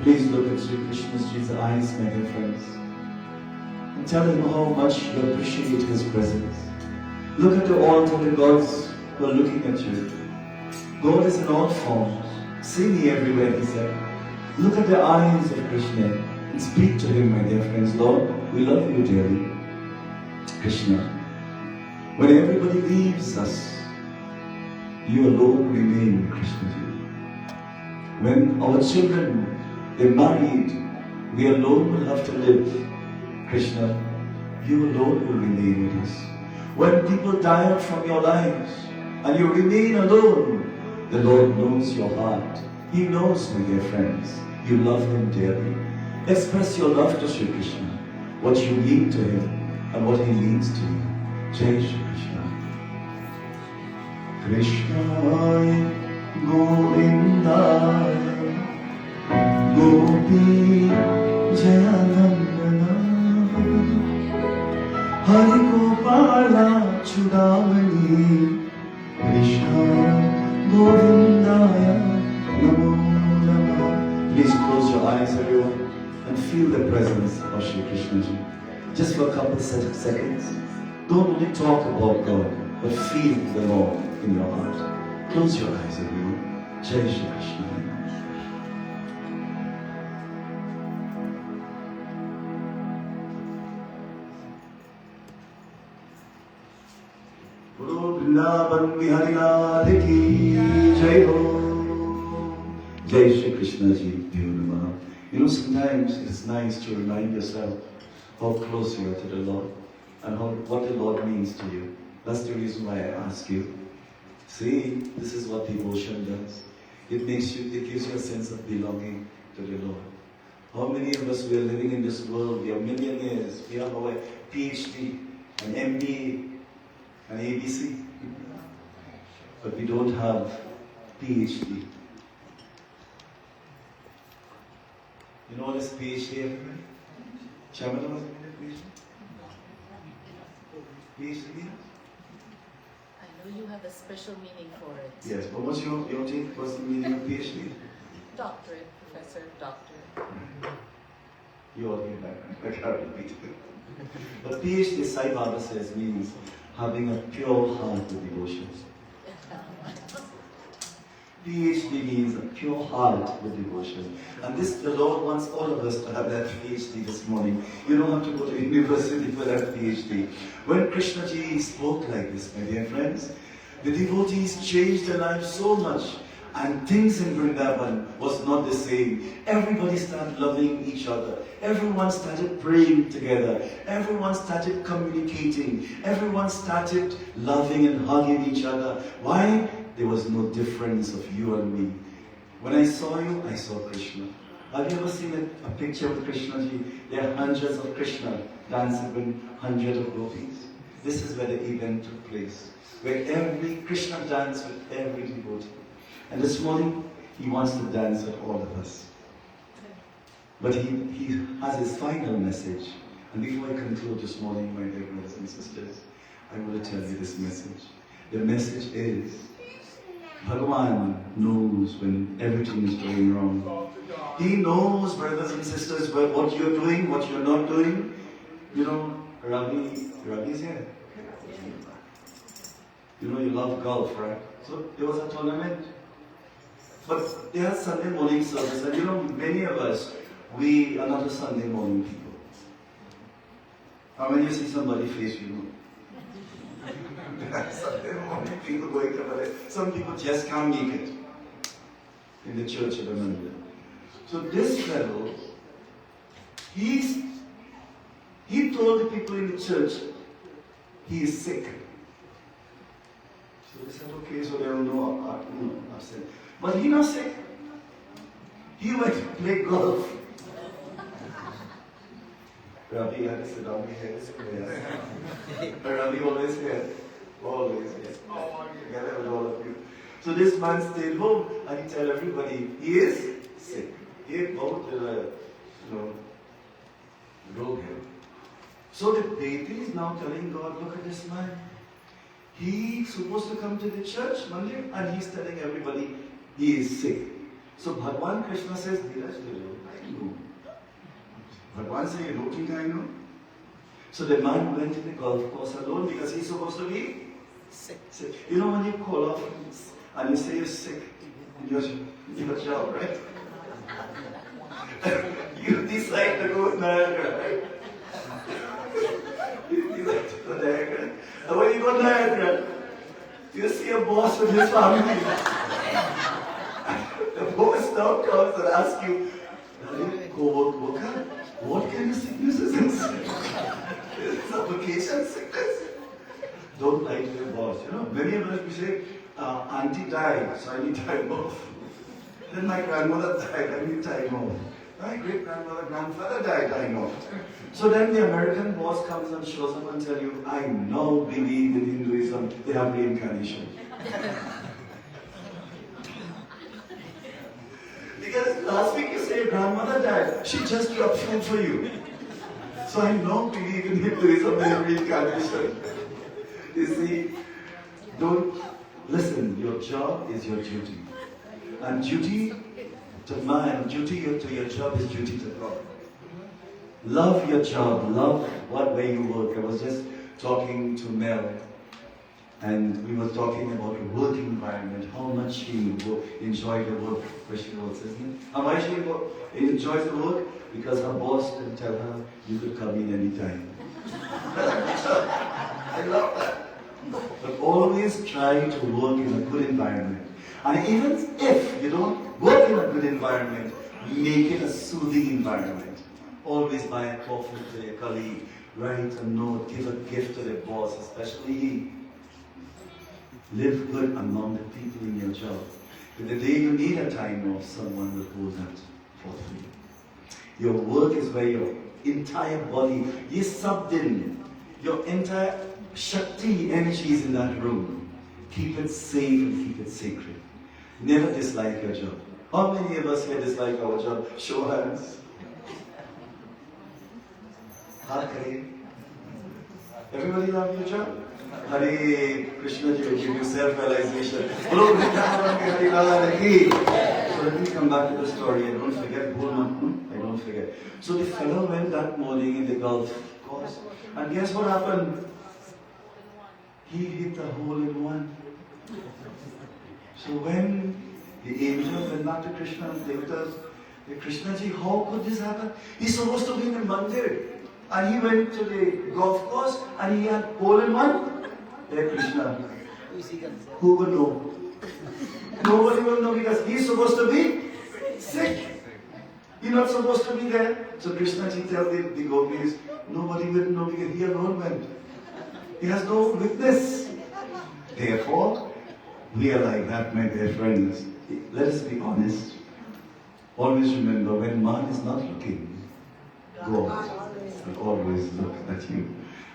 Please look at Sri Krishna's eyes, my dear friends, and tell him how much you appreciate his presence. Look at all the gods who are looking at you. God is in all forms. See me everywhere, he said. Look at the eyes of Krishna and speak to him, my dear friends. Lord, we love you dearly. Krishna, when everybody leaves us, you alone remain, Krishna. When our children, they're married, we alone will have to live. Krishna, you alone will remain with us. When people die out from your lives and you remain alone, the Lord knows your heart. He knows, my dear friends, you love him dearly. Express your love to Sri Krishna, what you mean to him and what he means to you. Jai Shri Krishna. Krishna Govinda Gopi Jayanandana Hari Gopala Chudavani Krishna Govindaya Namo Namo. Please close your eyes, everyone, and feel the presence of Shri Krishna ji. Just for a couple of seconds. Don't only talk about God, but feel the Lord in your heart. Close your eyes, everyone. Jai Shri Krishna. Vrindavan Bihari Lal ki Jai Ho. Jai Shri Krishna ji, Dev Namaha. You know, sometimes it's nice to remind yourself how close you are to the Lord and what the Lord means to you. That's the reason why I ask you. See, this is what devotion does. It gives you a sense of belonging to the Lord. How many of us, we are living in this world, we are millionaires, we have our PhD, an MBA, an ABC, but we don't have PhD. You know what is PhD, everybody? Chairman was in PhD? PhD means? I know you have a special meaning for it. Yes, but what's your take? What's the meaning of PhD? Doctorate, professor, doctor. You all came back, I can't repeat it. But PhD, Sai Baba says, means having a pure heart of devotion. PhD means a pure heart with devotion. And this, the Lord wants all of us to have that PhD this morning. You don't have to go to university for that PhD. When Krishna Ji spoke like this, my dear friends, the devotees changed their lives so much. And things in Vrindavan was not the same. Everybody started loving each other. Everyone started praying together. Everyone started communicating. Everyone started loving and hugging each other. Why? There was no difference of you and me. When I saw you, I saw Krishna. Have you ever seen a picture of Krishna Ji? There are hundreds of Krishna dancing with hundreds of gopis. This is where the event took place. Where every Krishna danced with every devotee. And this morning, he wants to dance with all of us. But he has his final message. And before I conclude this morning, my dear brothers and sisters, I want to tell you this message. The message is, Bhagavan knows when everything is going wrong. He knows, brothers and sisters, what you're doing, what you're not doing. You know, Ravi's here. You know you love golf, right? So there was a tournament. But there are Sunday morning service, and you know, many of us, we are not a Sunday morning people. And when you see somebody's face, you know. There are Sunday morning people going to bed. Some people just can't make it in the church of the Mandir. So this fellow, he told the people in the church, he is sick. So they said, okay, so they don't know, I'm sick. But he not sick. He went to play golf. Ravi had to sit down here. Ravi always here. Always here. Together with all of you. So this man stayed home and he tell everybody he is sick. He had both rogue him. So the deity is now telling God, look at this man. He's supposed to come to the church, Mandir, and he's telling everybody he is sick. So Bhagwan Krishna says, Dheeraj, I know. Bhagwan says, you don't think I know? So the man went to the golf course alone because he's supposed to be sick. You know when you call off and you say you're sick in your job, right? You decide to go to Niagara, right? You decide to go to Niagara. And when you go to Niagara, you see a boss with his family. The boss now comes and asks you, co-worker, what kind of sickness is this? Is this a vacation sickness? Don't lie to your boss. You know, many of us we say, auntie died, so I need time off. Then my grandmother died, I need time off. My great-grandmother, grandfather died, I know. So then the American boss comes and shows up and tells you, I now believe in Hinduism, they have reincarnation. Because last week you say your grandmother died, she just dropped food for you. So I now believe in Hinduism, they have reincarnation. You see, don't listen, your job is your duty. And duty to man, duty to your job is duty to God. Love your job, love what way you work. I was just talking to Mel, and we were talking about the work environment, how much she enjoyed the work where she works, isn't it? And why she enjoys the work? Because her boss can tell her, you could come in any time. I love that. But always try to work in a good environment. And even if you don't work in a good environment, make it a soothing environment. Always buy a coffee to your colleague, write a note, give a gift to the boss, especially he. Live good among the people in your job. If the day you need a time off, someone will hold that for free. Your work is where your entire body is subbed in. Your entire Shakti energy is in that room. Keep it safe and keep it sacred. Never dislike your job. How many of us here dislike our job? Show hands. Everybody love your job? Hare Krishna Ji will give you self-realization. So let me come back to the story. I don't forget. I don't forget. So the fellow went that morning in the golf course. And guess what happened? He hit a hole in one. So when The angels went back to Krishna and devatas. Krishna ji, how could this happen? He's supposed to be in a mandir. And he went to the golf course and he had hole in one. Hey Krishna, who will know? Nobody will know because he's supposed to be sick. He's not supposed to be there. So Krishna ji tells the gopis, nobody will know because he alone went. He has no witness. Therefore, we are like that, my dear friends. Let us be honest. Always remember, when man is not looking, God will always look at you.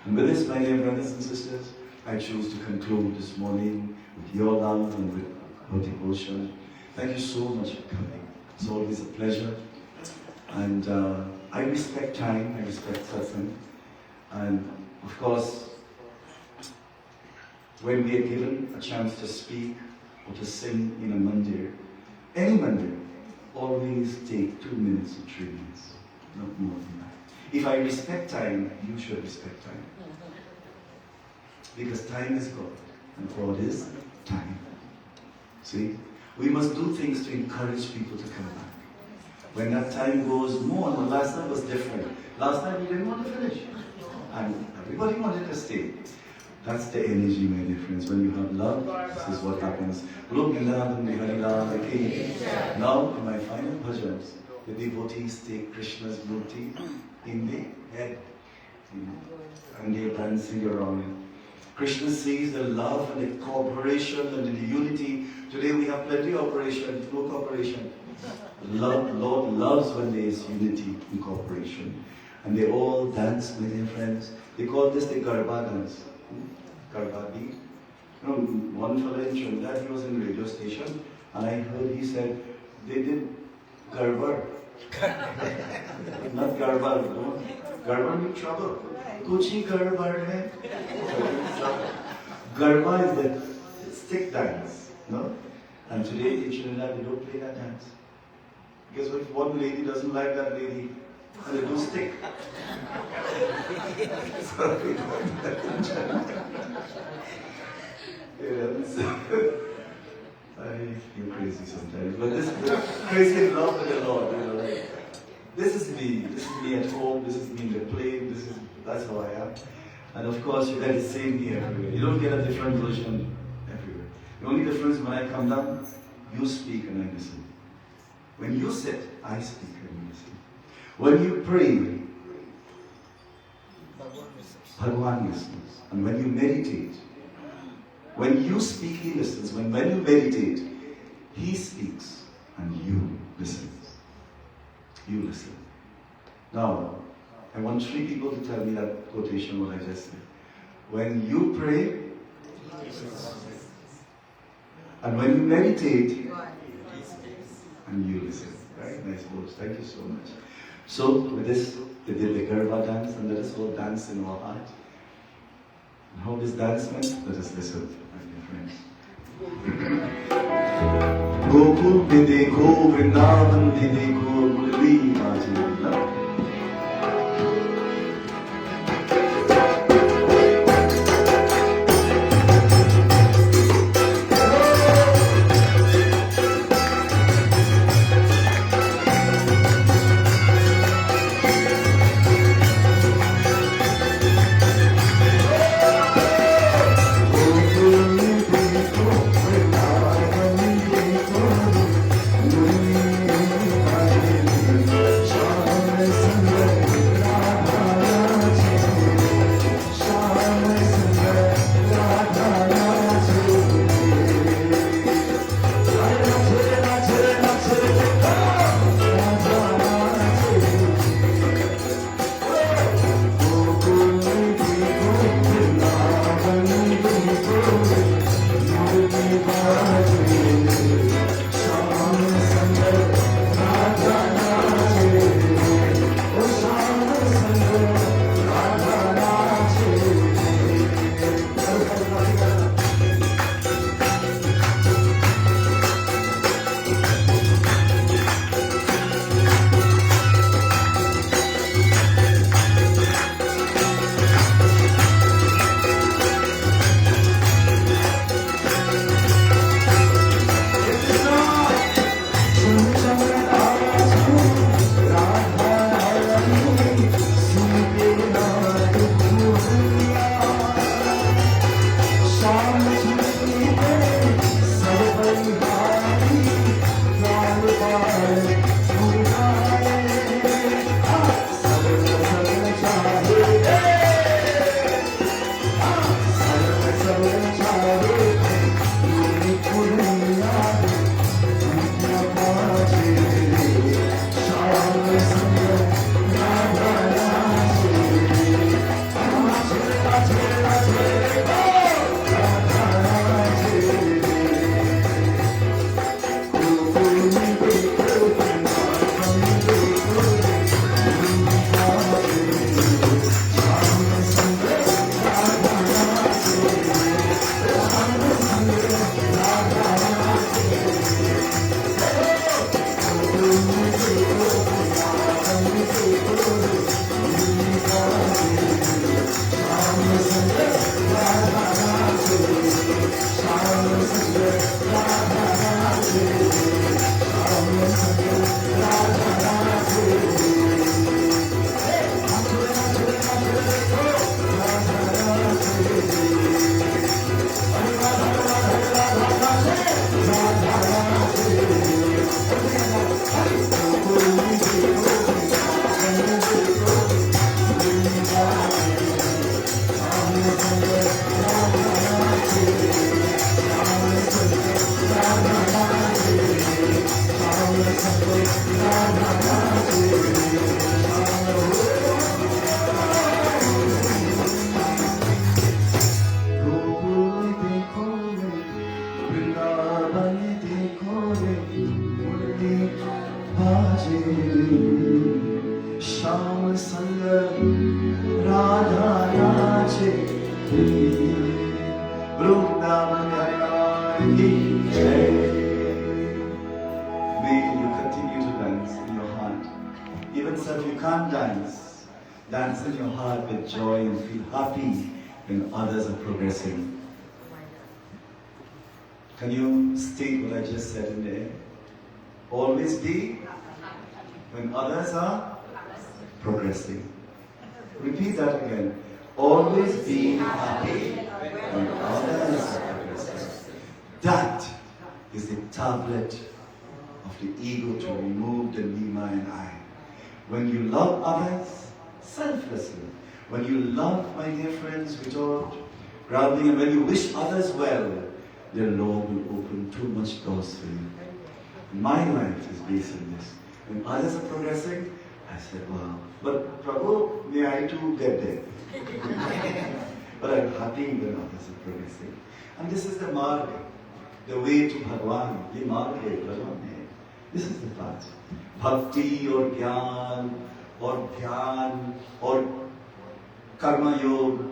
And with this, my dear brothers and sisters, I choose to conclude this morning with your love and with your devotion. Thank you so much for coming. It's always a pleasure. And I respect time, I respect satsang. And of course, when we are given a chance to speak or to sing in a mandir, any mandir, always take 2 minutes or 3 minutes, not more than that. If I respect time, you should respect time. Because time is God, and God is time. See? We must do things to encourage people to come back. When that time goes more, the last time was different. Last time we didn't want to finish. And everybody wanted to stay. That's the energy, my dear friends. When you have love, this is what happens. Now, in my final bhajans, the devotees take Krishna's murti in the head. And they are dancing around it. Krishna sees the love and the cooperation and the unity. Today we have plenty of operation, no cooperation. Lord loves when there is unity and cooperation. And they all dance, my dear friends. They call this the Garba dance. Garba beat. You know, one fellow in Trinidad, he was in a radio station, and I heard he said, they did Garba. Not Garba, no. Garba means trouble. Kuchi Garba hai. Garba is the stick dance, no? And today in Trinidad, they don't play that dance. Because if one lady doesn't like that lady, and they do stick. So we don't I feel crazy sometimes, but this is crazy in love with the Lord. You know, like, this is me at home. This is me in the plane. That's how I am. And of course, you get the same here everywhere. You don't get a different version everywhere. The only difference when I come down, you speak and I listen. When you sit, I speak and you listen. When you pray, Bhagavan listens. And when you meditate, when you speak, he listens. When you meditate, he speaks and you listen. You listen. Now, I want 3 people to tell me that quotation what I just said. When you pray, and when you meditate, and you listen. Right? Nice words. Thank you so much. So, with this, they did the Garba dance, and let us all dance in our heart. And how this dance went, let us listen, my dear friends. Gokul de dekho, Vrindavan de dekho, Murali Maji. Shah Vrindavan Bihari ki jai. May you continue to dance in your heart. Even if you can't dance, dance in your heart with joy and feel happy when others are progressing. Can you state what I just said in there? Always be when others are progressing. Repeat that again. Always be happy when others are progressing. That is the tablet of the ego to remove the Nima and I. When you love others selflessly, when you love, my dear friends, without grabbing, and when you wish others well, the Lord will open too much doors for you. My life is based on this. When others are progressing, I said, wow. But Prabhu, may I too get there? But I'm happy when others are progressing. And this is the marg, the way to Bhagwan. Ye marg hai, Bhagwan hai. This is the path. Bhakti or Gyan or Dhyan or Karma Yoga.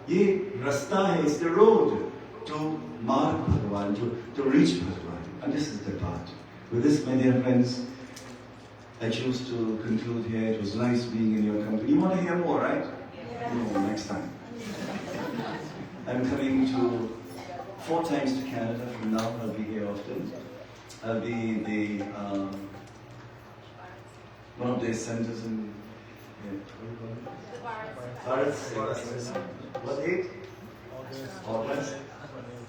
Ye rasta hai, is the road to marg Bhagwan, to reach Bhagwan. And this is the path. With this, my dear friends, I choose to conclude here. It was nice being in your company. You want to hear more, right? Yeah. No, next time. I'm coming 4 times to Canada from now. I'll be here often. I'll be in the one of the centers in what date? August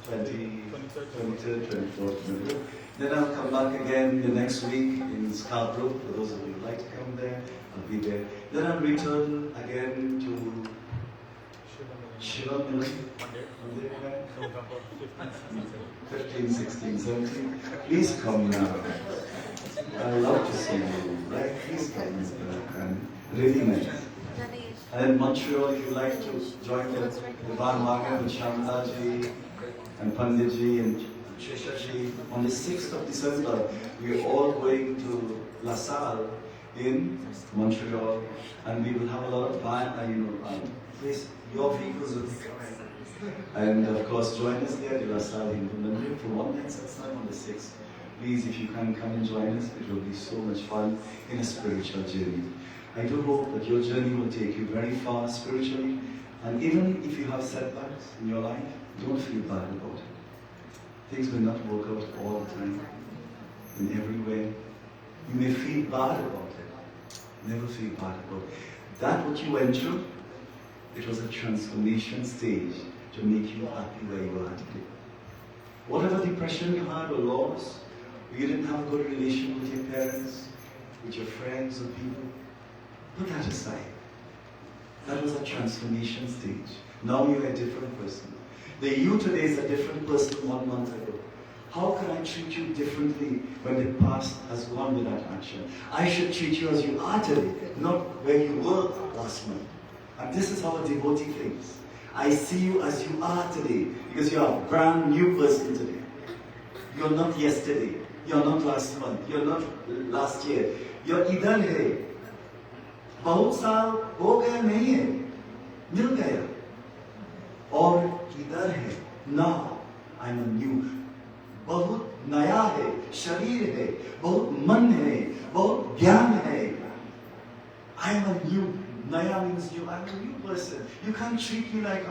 23rd, 24th. Then I'll come back again the next week in Scarborough. For those of you who like to come there, I'll be there. Then I'll return again to Shiva Milan. 15, 16, 17. Please come now. I love to see you. Right? Please come. And really nice. And in Montreal, if you like to join the bandwagon with Shamlaji and Panditji and Trishaji, on the 6th of December, we are all going to La Salle in Montreal, and we will have a lot of please, your vehicles will be coming. And of course, join us there at La Salle in Munelal for 1 night time on the 6th. Please, if you can come and join us, it will be so much fun in a spiritual journey. I do hope that your journey will take you very far spiritually, and even if you have setbacks in your life, don't feel bad about it. Things will not work out all the time, in every way. You may feel bad about it. Never feel bad about it. That what you went through, it was a transformation stage to make you happy where you are today. Whatever depression you had or loss, or you didn't have a good relation with your parents, with your friends or people, put that aside. That was a transformation stage. Now you're a different person. The you today is a different person 1 month ago. How can I treat you differently when the past has gone without action? I should treat you as you are today, not where you were last month. And this is how a devotee thinks. I see you as you are today, because you are a brand new person today. You're not yesterday. You're not last month. You're not last year. You're idhar hai. बहुत साल हो गए नहीं है, मिल गया, और इधर है, now I'm a new, बहुत नया है, शरीर है, बहुत मन है, बहुत ज्ञान है. I'm a new, naya means new, I'm a new person. You can't treat me like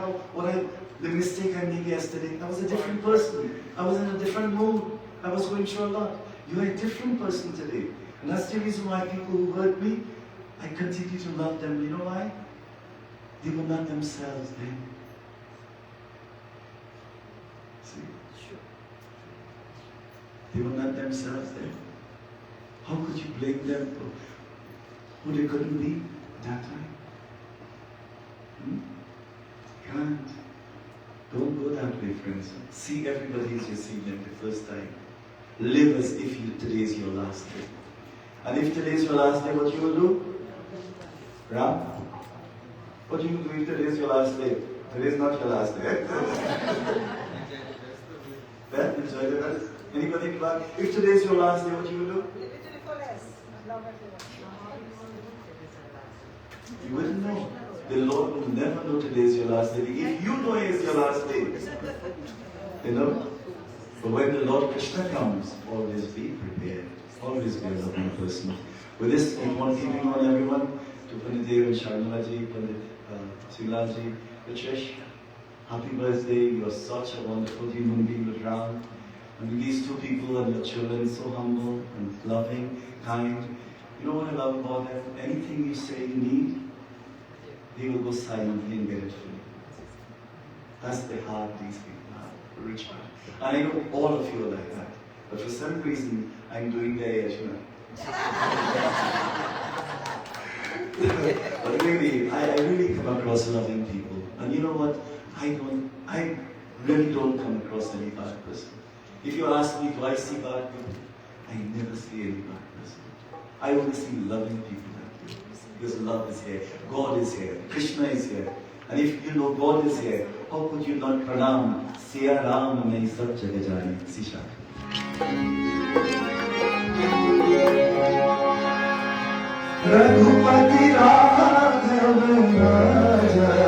the mistake I made yesterday. I was a different person. I was in a different mood. I was going through a lot. You're a different person today. And that's the reason why people who hurt me, I continue to love them. You know why? They were not themselves then. See? They were not themselves then. How could you blame them for who they couldn't be at that time? Can't. Don't go that way, friends. See everybody as you see them the first time. Live as if today is your last day. And if today is your last day, what you will do? Ram? What do you do if today is your last day? Today is not your last day. Then enjoy the rest. Anybody back? If today is your last day, what you will do? You wouldn't know. the Lord will never know today is your last day. If you know it is your last day, you know. But when the Lord Krishna comes, always be prepared. Always be a loving person. With this, keep on keeping on, everyone. To Pandit Dev and Sharmalaji, Pandit Silaji, Rajesh, happy birthday. You are such a wonderful human being around. And these two people and your children, so humble and loving, kind. You know what I love about them? Anything you say you need, they will go silently and get it for you. That's the heart these people have, rich heart. And I know all of you are like that. But for some reason, I'm doing the Yashuna. But really, I really come across loving people. And you know what? I really don't come across any bad person. If you ask me, do I see bad people? I never see any bad person. I only see loving people like you. Because love is here. God is here. Krishna is here. And if you know God is here, how could you not pranam? Siya Ram mein sab jagah jani. Sisha. Raghupati Raghav Raja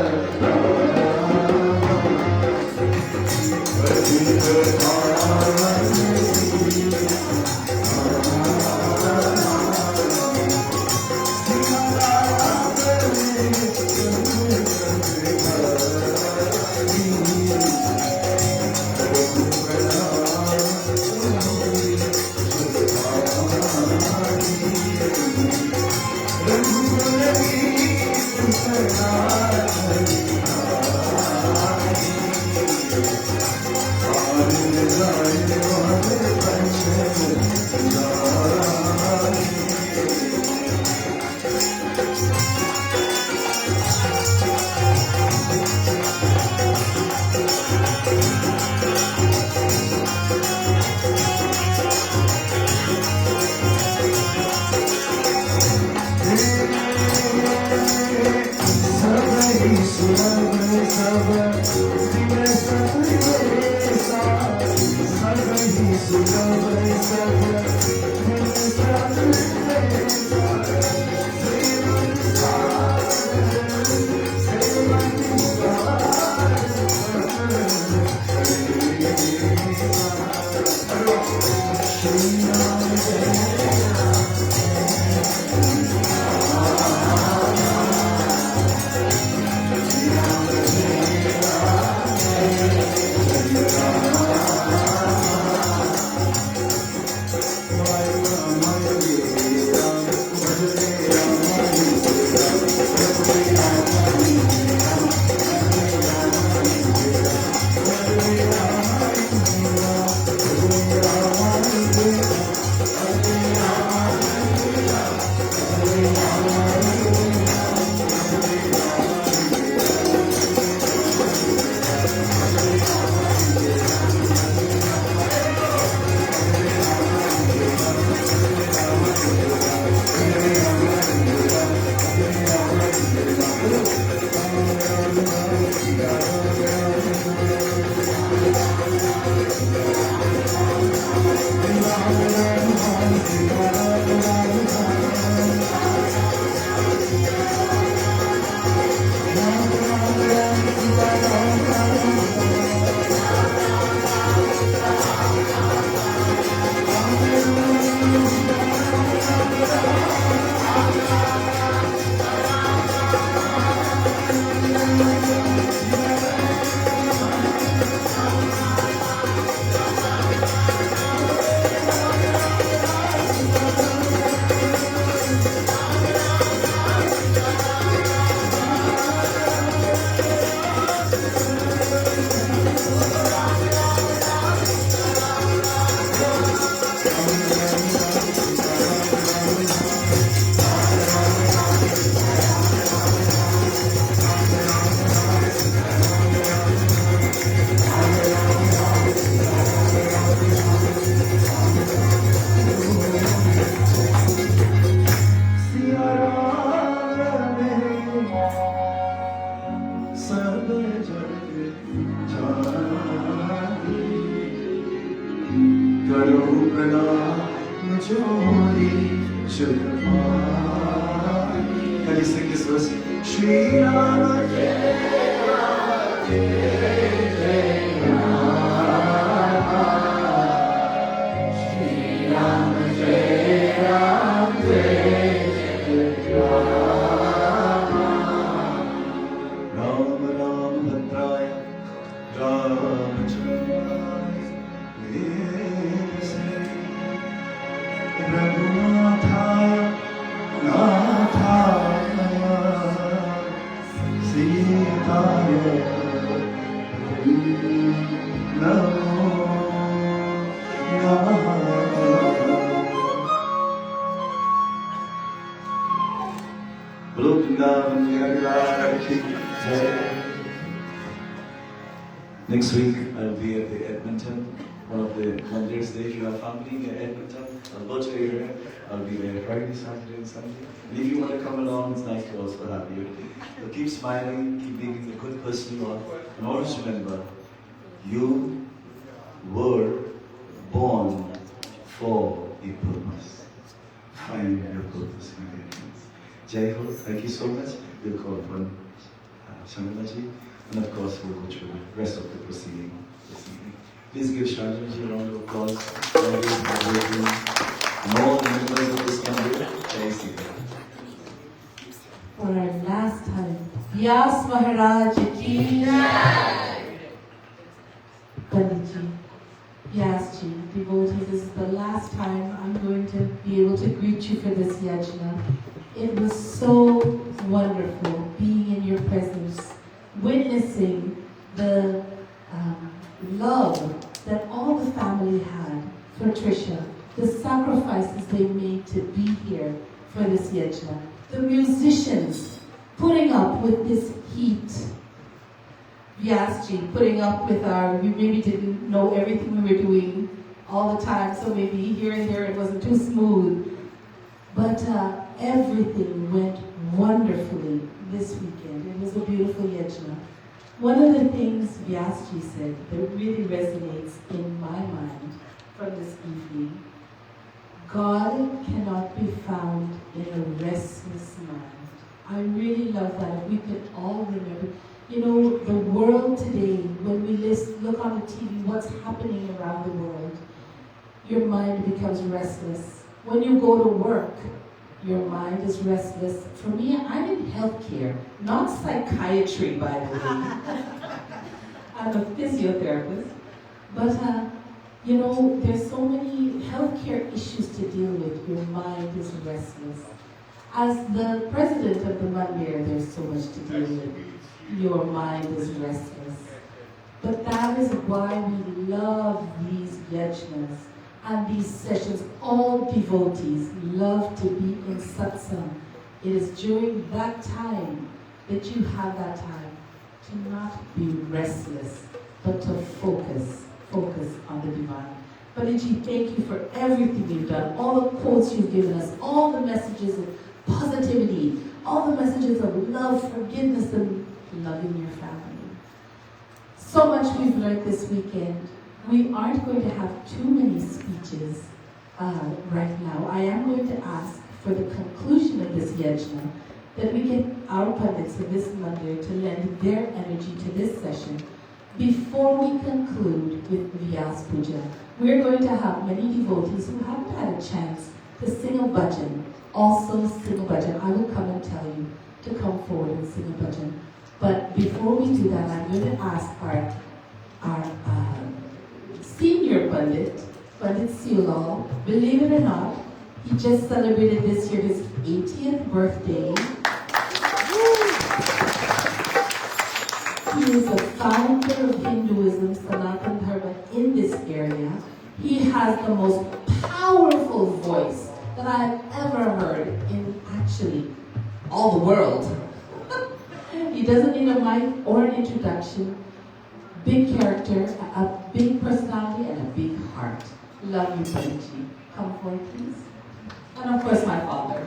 Can you sing this verse? Shri Rama Next week, I'll be at the Edmonton, one of the Mondays there. If you have family near Edmonton, I'll go to the area. I'll be there Friday, Saturday, and Sunday. And if you want to come along, it's nice to also have you. So keep smiling, keep being the good person you are. And always remember, you were born for a purpose. Find your purpose, my dear friends. Jai Ho, thank you so much. We'll call upon Shamalaji. And of course, we'll go through the rest of the proceeding this evening. Please give Sharmaji a round of applause. And all the members of this country, Jai Sri Ram. For our last time, Vyas Maharaj ki Jai. Panditji, Vyasji, devotees, this is the last time I'm going to be able to greet you for this yajna. It was so wonderful being in your presence, witnessing the love that all the family had for Trisha, the sacrifices they made to be here for this yajna, the musicians putting up with this heat, Vyasji putting up with we maybe didn't know everything we were doing all the time, so maybe here and there it wasn't too smooth, but everything went wonderfully this weekend. It was a beautiful yajna. One of the things Vyasji said that really resonates in my mind from this evening, God cannot be found in a restless mind. I really love that. If we could all remember. You know, the world today, when we look on the TV, what's happening around the world, your mind becomes restless. When you go to work, your mind is restless. For me, I'm in healthcare, not psychiatry, by the way. I'm a physiotherapist. But, you know, there's so many healthcare issues to deal with. Your mind is restless. As the president of the Mandir, there's so much to deal with. Your mind is restless. But that is why we love these yajnas and these sessions. All devotees love to be in satsang. It is during that time that you have that time to not be restless, but to focus on the divine. Panditji, thank you for everything you've done, all the quotes you've given us, all the messages of positivity, all the messages of love, forgiveness, and loving your family. So much we've learned this weekend. We aren't going to have too many speeches right now. I am going to ask for the conclusion of this yajna that we get our pundits of this Monday to lend their energy to this session before we conclude with Vyas Puja. We're going to have many devotees who haven't had a chance to sing a bhajan, also sing a bhajan. I will come and tell you to come forward and sing a bhajan. But before we do that, I'm going to ask our senior Pandit, Pandit Siulal. Believe it or not, he just celebrated this year his 80th birthday. He is a founder of Hinduism, Sanatana Dharma, in this area. He has the most powerful voice that I have ever heard in actually all the world. He doesn't need a mic or an introduction. Big character, a big personality, and a big heart. Love you, Panditji. Come forward, please. And of course, my father.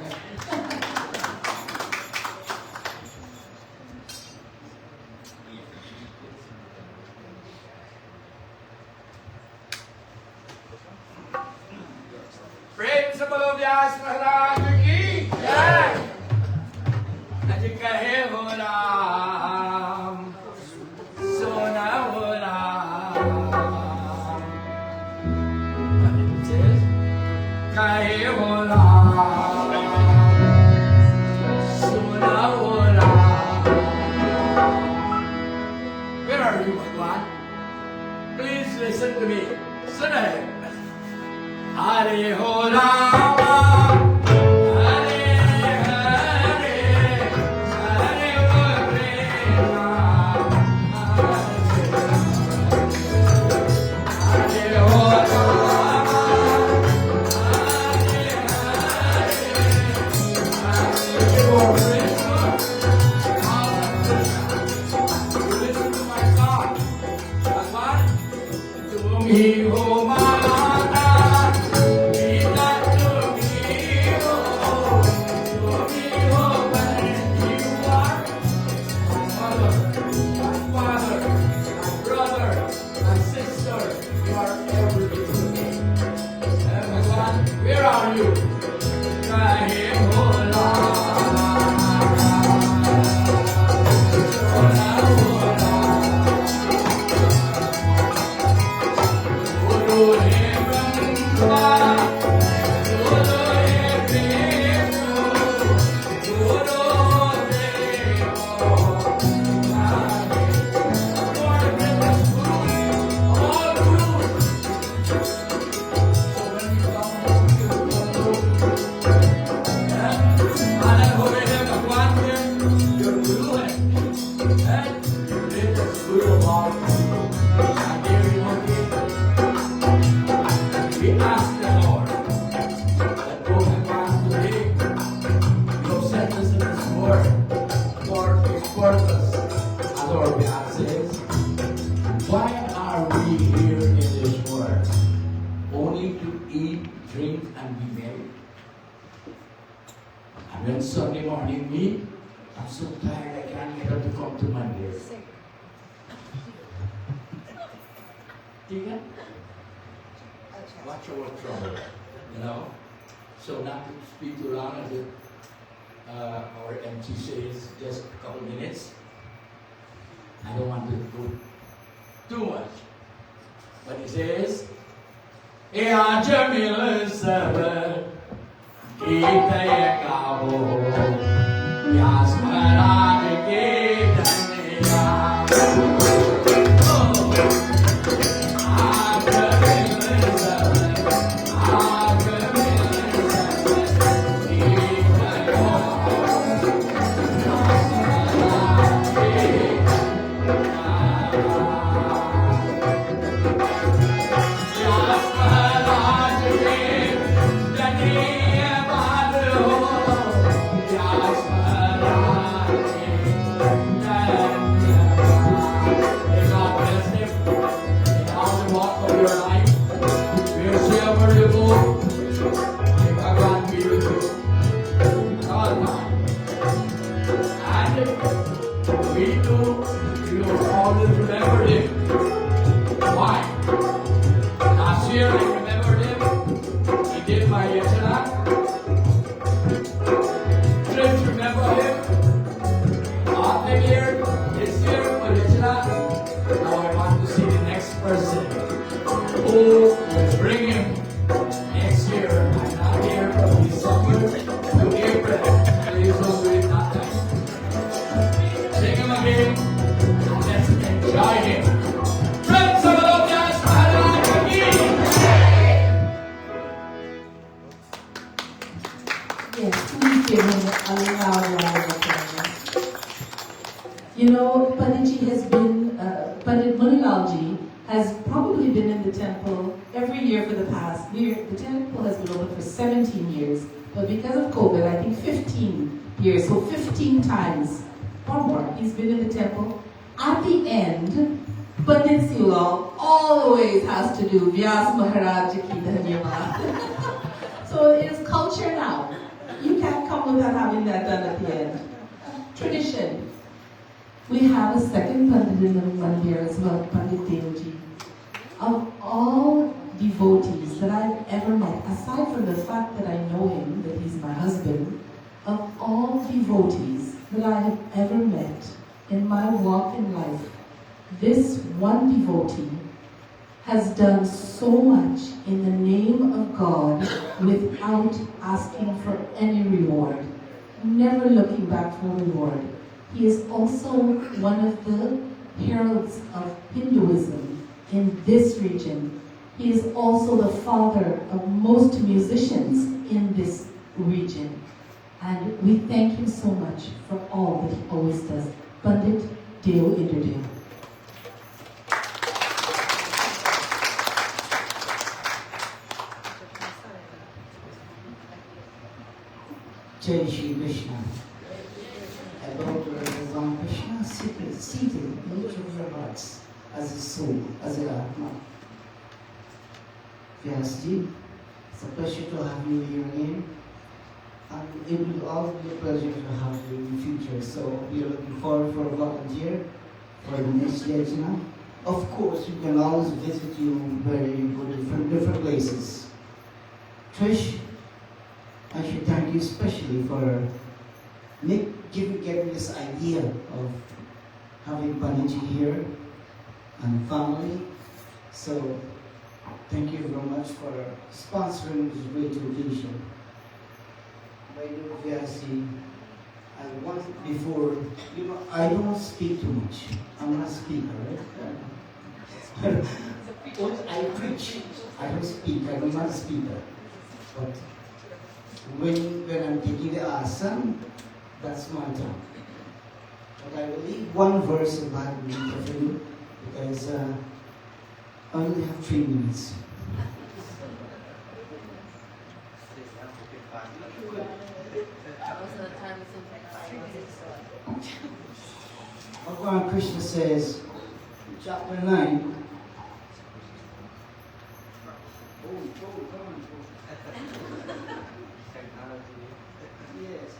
Praise the Vyas Maharaj ki Jai. kahe ho Ram, sona ho Ram. And it says, kahe ho Ram, sona ho Ram. Where are you, Bhagwan? Please listen to me. Sunay. Hare ho Rama, Hare Hare, Hare ho Krishna, Hare ho Rama, Hare Hare, Hare ho Krishna. You listen to my song. Bhagwan, Tumi ho Mata, Gita Tumi ho, Tumi ho when you are my mother, my father, my brother, my sister. You are everything to me. Bhagwan, where are you? Kahe ho We ask the Lord that both Bhagwan today, you have sent us in this world for His purpose. As our behalf says, why are we here in this world? Only to eat, drink, and be merry. And when Sunday morning meet, I'm so tired I can't get up to come to Monday. Tika? Watch our trouble, you know. So not to speak too long, as it, our MC says, just a couple minutes. I don't want to go too much, but he says, "Ya Jamil Sabha, Gita Gabo, Yas Maharaj Gita bring him next year. I'm not here from December to April. Please don't do it that time. Bring him again and let's enjoy him. Friends of Yes Maharaj ki Yes, please give him a loud round of applause. You know, Panditji has been, Pandit Munilalji has probably been in the temple every year for the past year. The temple has been open for 17 years, but because of COVID, I think 15 years, so 15 times or more, he's been in the temple. At the end, Pandit Siulal always has to do Vyas Maharaj ki Dhanyavad. So it is culture now. You can't come without having that done at the end. Tradition. We have a second Pandit in the Mandir as well, Pandit Devji. Of all devotees that I've ever met, aside from the fact that I know him, that he's my husband, of all devotees, that I have ever met in my walk in life, this one devotee has done so much in the name of God without asking for any reward, never looking back for reward. He is also one of the heralds of Hinduism in this region. He is also the father of most musicians in this region. And we thank him so much for all that he always does. Pandit Deo Indradeo. Jai Shri Krishna. About Bhagavan Krishna seated in each of your hearts as a soul, as a Atma. Vyasji, it's a pleasure to have you here again. And it will always be a pleasure to have you in the future. So we are looking forward for a volunteer for the next yajna. Of course, we can always visit you very good from different places. Trish, I should thank you especially for getting this idea of having Panaji here and family. So thank you very much for sponsoring this great occasion. My dear Vyasi, I want before, I don't speak too much. I'm not a speaker, right? I preach. I don't speak. I'm not a speaker. But when I'm taking the asana, that's my time. But I will leave one verse of Bible for you because I only have 3 minutes. Bhagavan Krishna says, chapter 9. Yes.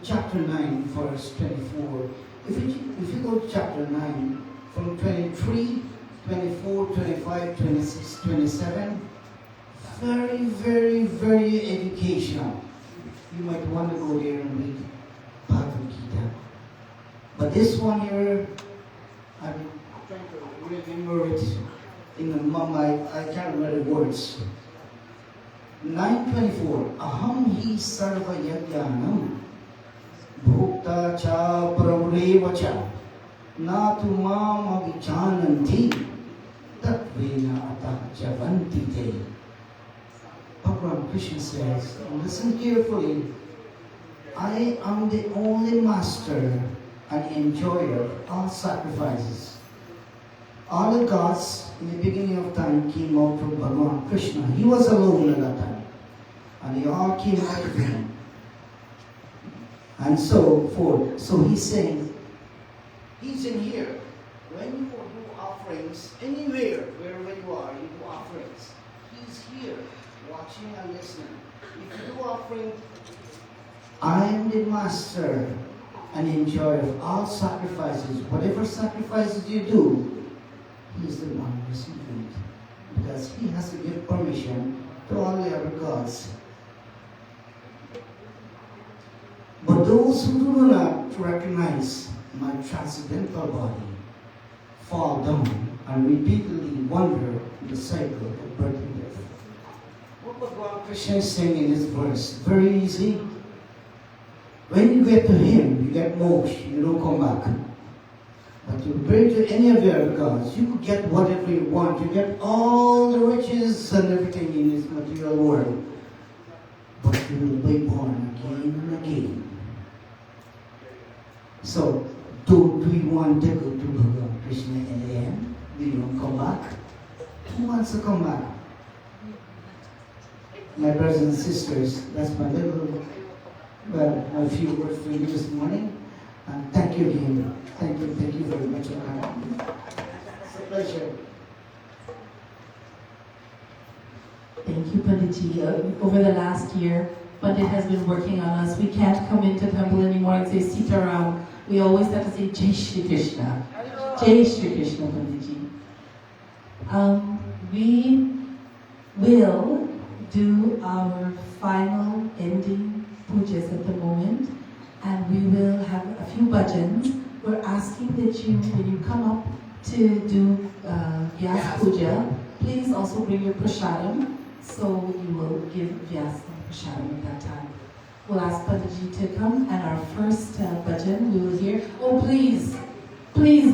Chapter 9, verse 24. If you go to chapter 9, from 23, 24, 25, 26, 27, very, very, very educational. You might want to go there and read Bhagavad Gita. But this one here, I'm trying to remember it in the mind. I can't remember the words. 9:24. Aham hi sarva yajnanam bhukta cha paramureva cha na tu mam avichananti tatvena atah javanti te. Bhagavan Krishna says, listen carefully, I am the only master and enjoyer of all sacrifices. All the gods in the beginning of time came out from Bhagavan Krishna. He was alone at that time. And they all came out of him. And so forth. So he's saying, he's in here. When you do offerings, anywhere, wherever you are, you do offerings. He's here, watching and listening. If you do offering, I am the master and enjoyer of all sacrifices. Whatever sacrifices you do, he is the one receiving it. Because he has to give permission to all the other gods. But those who do not recognize my transcendental body fall down and repeatedly wander in the cycle of birth and death. What Bhagavan Krishna is saying in this verse, very easy. When you get to him, you get moksha, you don't come back. But you pray to any of the other gods, you could get whatever you want. You get all the riches and everything in this material world. But you will be born again and again. So, do we want to go to Bhagavan Krishna in the end? Do you want to come back? Who wants to come back? My brothers and sisters, that's my little, a few words for you this morning. And thank you again. Thank you very much for coming. It's a pleasure. Thank you, Panditji. Over the last year, Pandit has been working on us. We can't come into temple anymore and say Sitaram. We always have to say Jai Shri Krishna. Jai Shri Krishna, Panditji. we will do our final ending pujas at the moment, and we will have a few bhajans. We're asking that you, when you come up to do Vyas Puja, please also bring your prasadam, so you will give Vyas prasadam at that time. We'll ask Pataji to come, and our first bhajan we will hear. Oh, please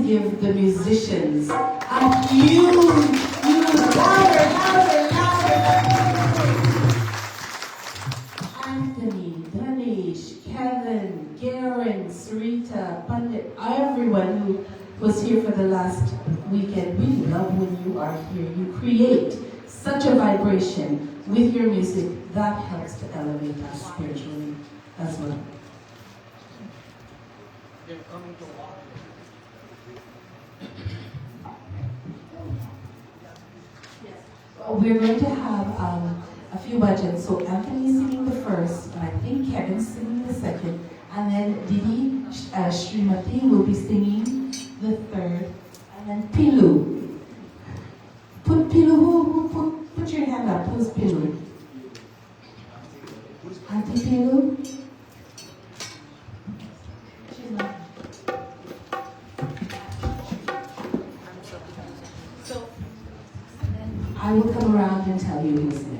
give the musicians a huge louder. Anthony, Danish, Kevin, Garen, Sarita, Pandit, everyone who was here for the last weekend. We love when you are here. You create such a vibration with your music that helps to elevate us spiritually as well. We're going to have a few bhajans. So Anthony's singing the first, and I think Kevin's singing the second, and then Didi Srimati will be singing the third, and then Pilu. Put Pilu, put your hand up. Who's Pilu? Auntie Pilu? She's not. So, I will come around and tell you who's next.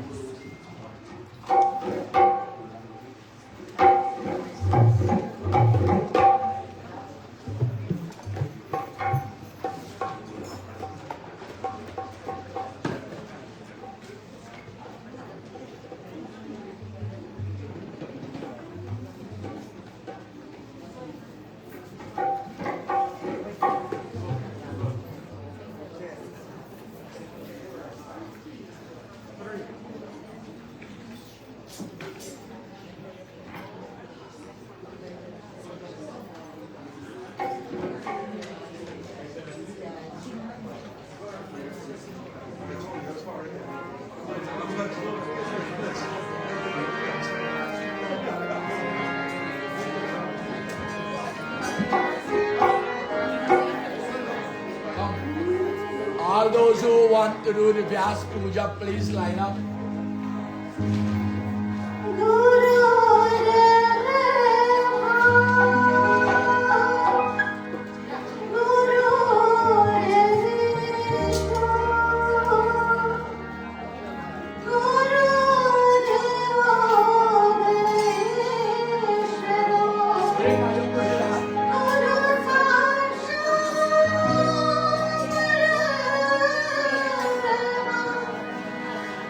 All those who want to do the Vyas Puja, please line up.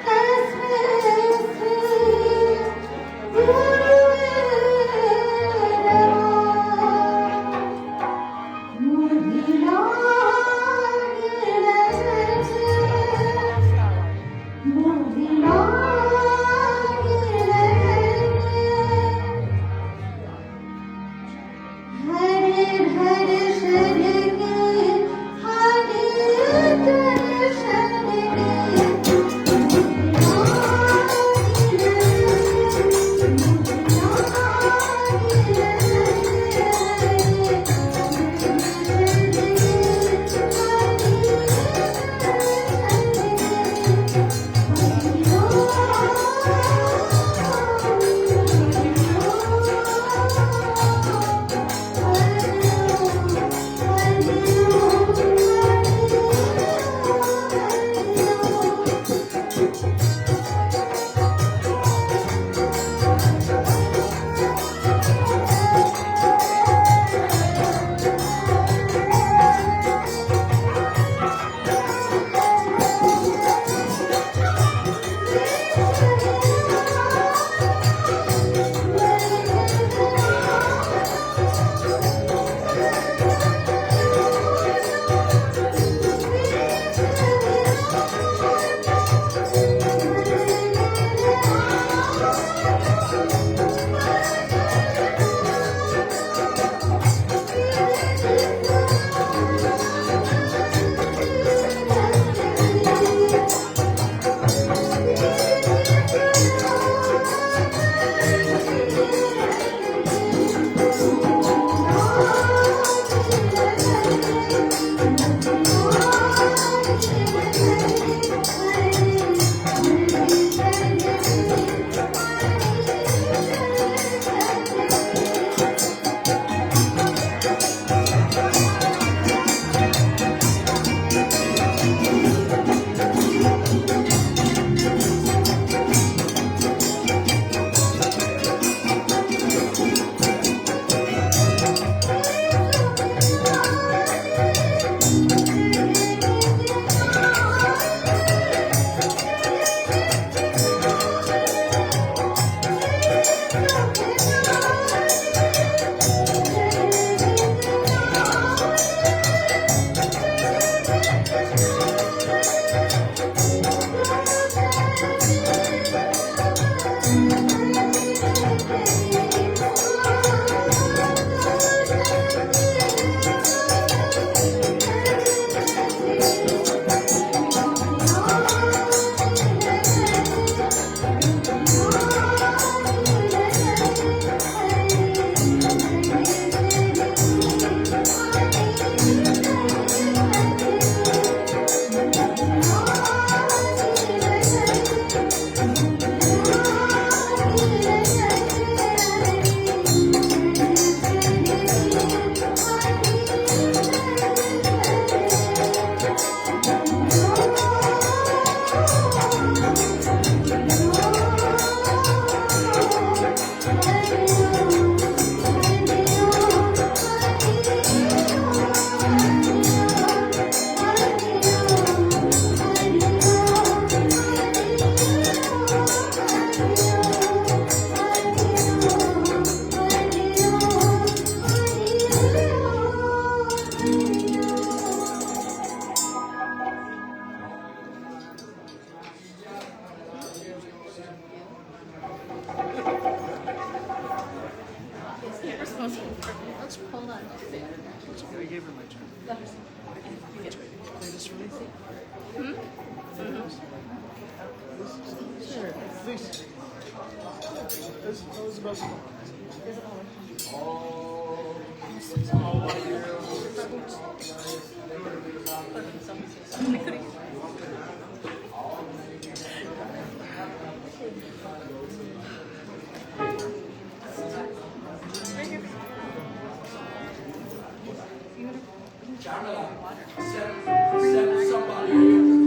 Thank Hold on. I gave her my turn. Play this for me? Sure. Please. That was the best one. Shamala, send somebody here to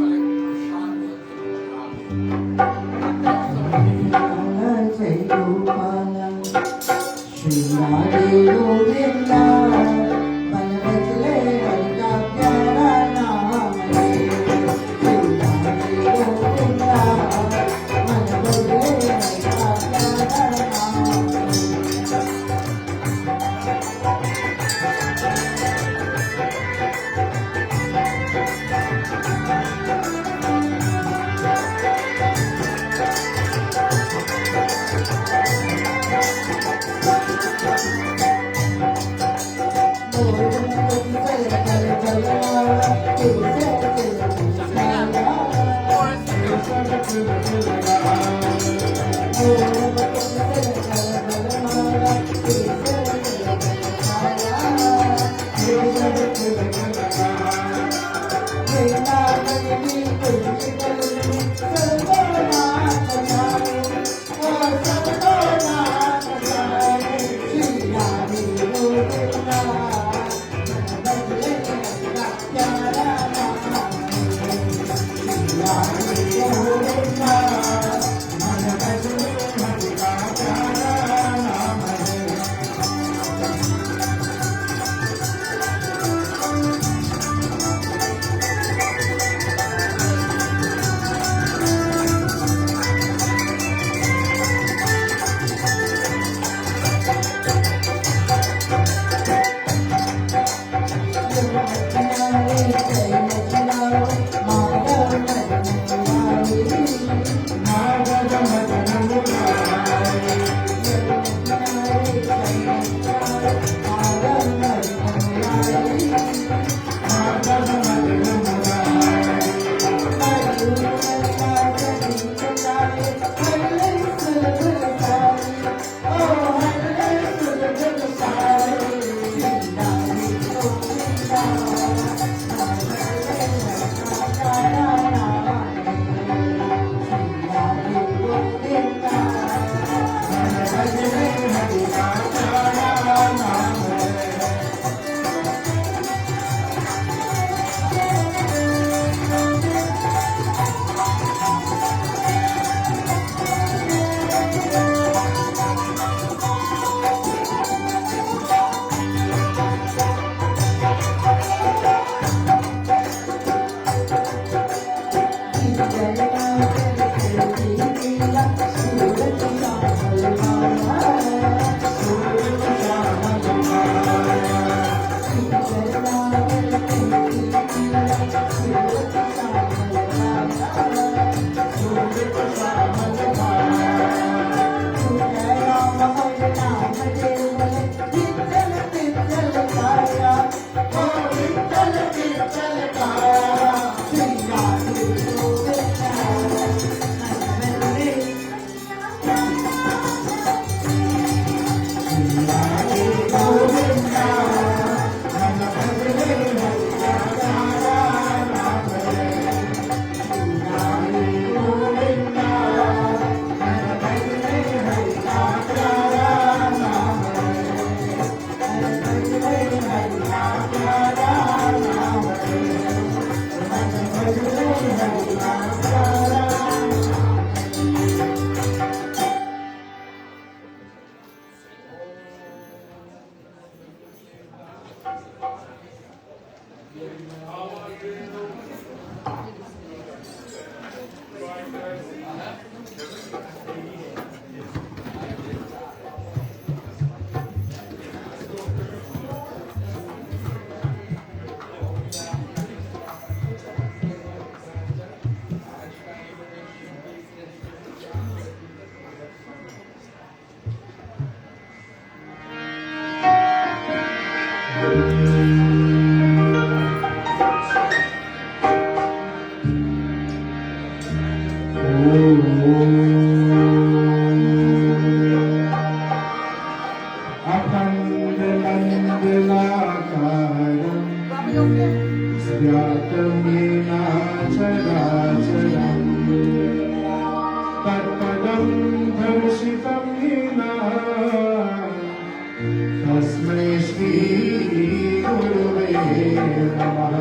नमः।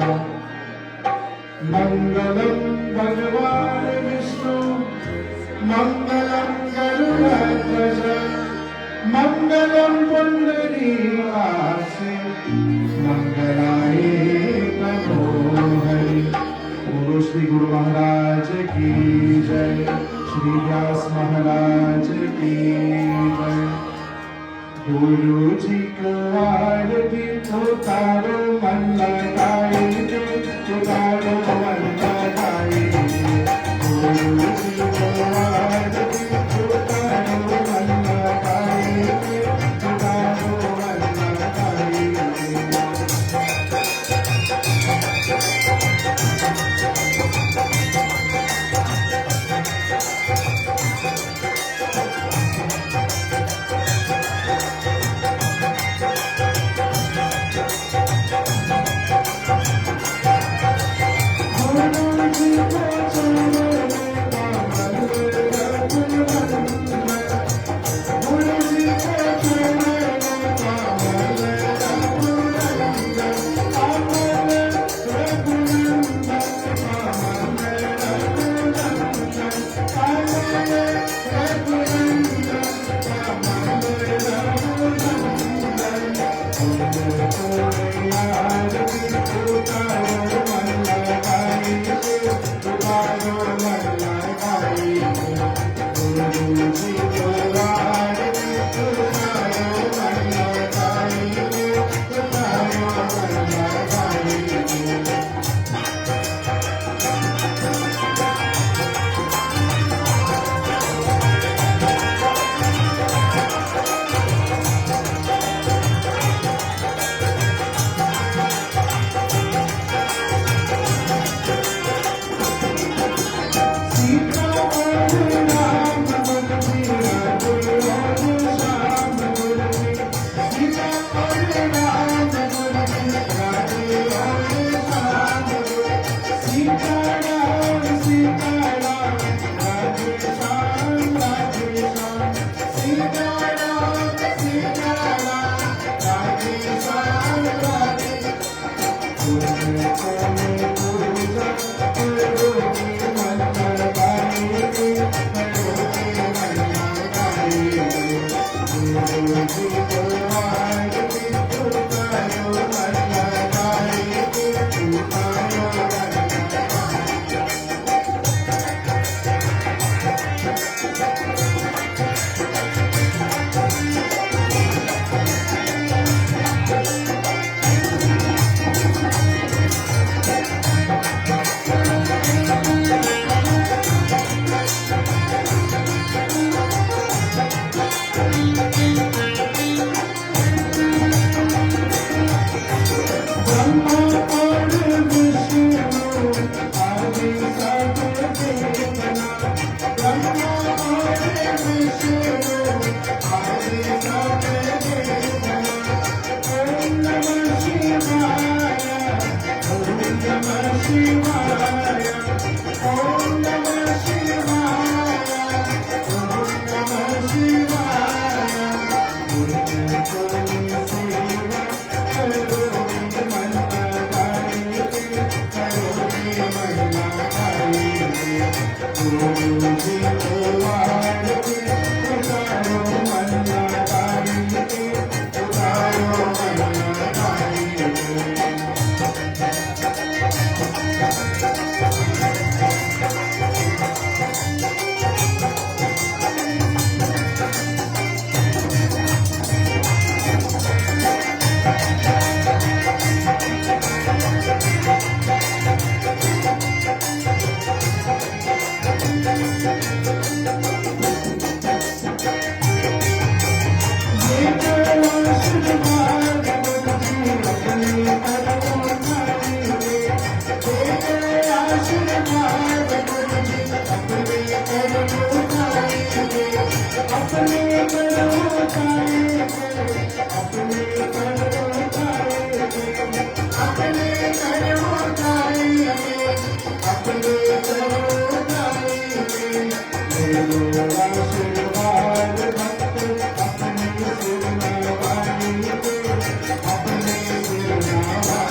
मङ्गलं भगवान् विष्णु मङ्गलं गरुडध्वज मङ्गलं पुण्डरीकाक्षि मंगलाय नमो हरि। बोलो श्री गुरु महाराज की जय, श्री व्यास महाराज की जय। गुरु जी को आरती उतारो मन लगाई दे, उतारो मन लगाई दे। गुरु जी को आरती उतारो मन लगाई दे, उतारो मन लगाई दे।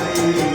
अपने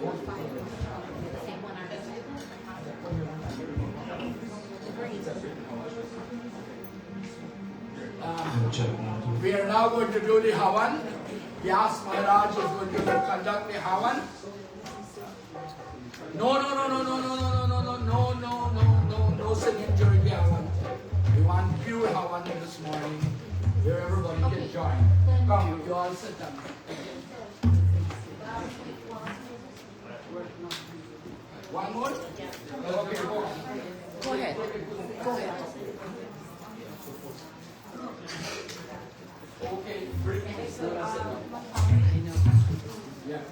We are now going to do the Havan. Vyas Maharaj is going to conduct the Havan. No singing during the Havan. We want pure Havan this morning, where everybody can join. Come, you all sit down. One more? Okay, go on. Go ahead. Go ahead. Okay, bring it. Yeah.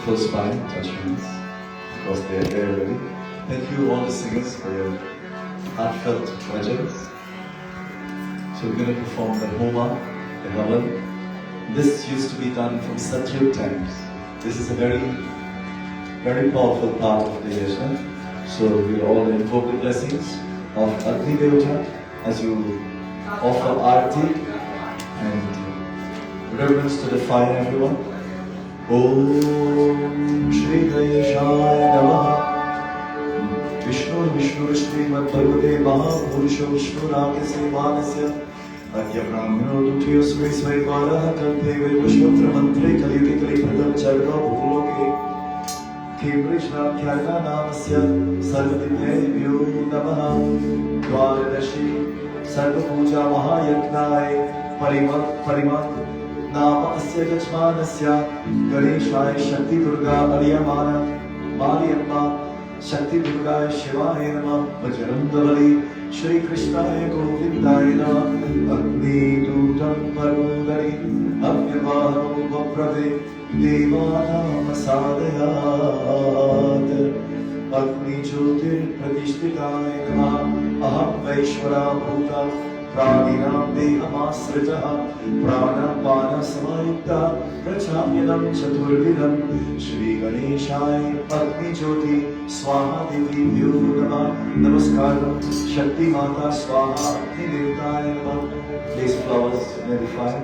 Close by, touch hands, because they are there already. Thank you all the singers for your heartfelt pleasures. So we're going to perform the Homa, the Havan. This used to be done from Satyug times. This is a very, very powerful part of the yajna. So we'll all invoke the blessings of Agni Devata as you offer Aarti and reverence to the fire, everyone. Om Shri Ganeshaya Namaha. Vishnu Shrimad Bhagavate Mahapurusha Vishnu Rakase Manasya Adya Brahmino Dutyo Sri Svaivara Kante Vishwatra Mantre Kaliti Kali Pradam Charga Bhuloke Kimrishna Khyana Namasya Sarvadibhyebhyo Namaha Dvaradashi सर्व पूजा महायज्ञाय परिमल नाम अस्य यजमानस्य गणेशाय शक्ति दुर्गा अलियमाना मारियम्मा शक्ति दुर्गाय शिवाय नमः बजरंगबली श्री कृष्णाय गोविंदाय नमः अग्निदूतं मरुदरि अव्यवाहो वप्रवे देवानां साधयात् अग्निज्योतिर्प्रतिष्ठिताय नमः अहं वैश्वराभूता प्राणिनां देहमाश्रितः प्राणापानसमायुक्तः प्रजाम्यनं चतुर्विधं श्रीगणेशाय अग्निज्योति स्वाहा देवीभ्यो नमः नमस्कारं शक्ति माता स्वाहा अग्निदेवताय नमः Place flowers near the fire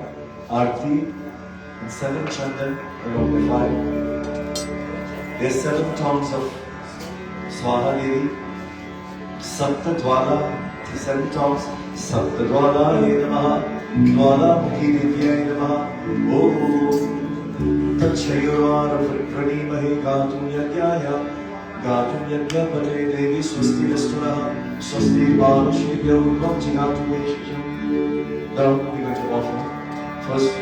Aarti and 7 chandan around the fire. There are 7 tongues of Swaha Devi, Sapta Dwala, 7 tongues. Sapta Dwalaye Namaha, Dwala Mukhi Devyay Namaha. Om Tatshayurvara Pranimahe Gatum Yagyaya, Gatum Yagyapate Devi Swasti Vesturaha, Swasti Balushvibhyo Vamjigatu Veshisham. Now we are going to offer first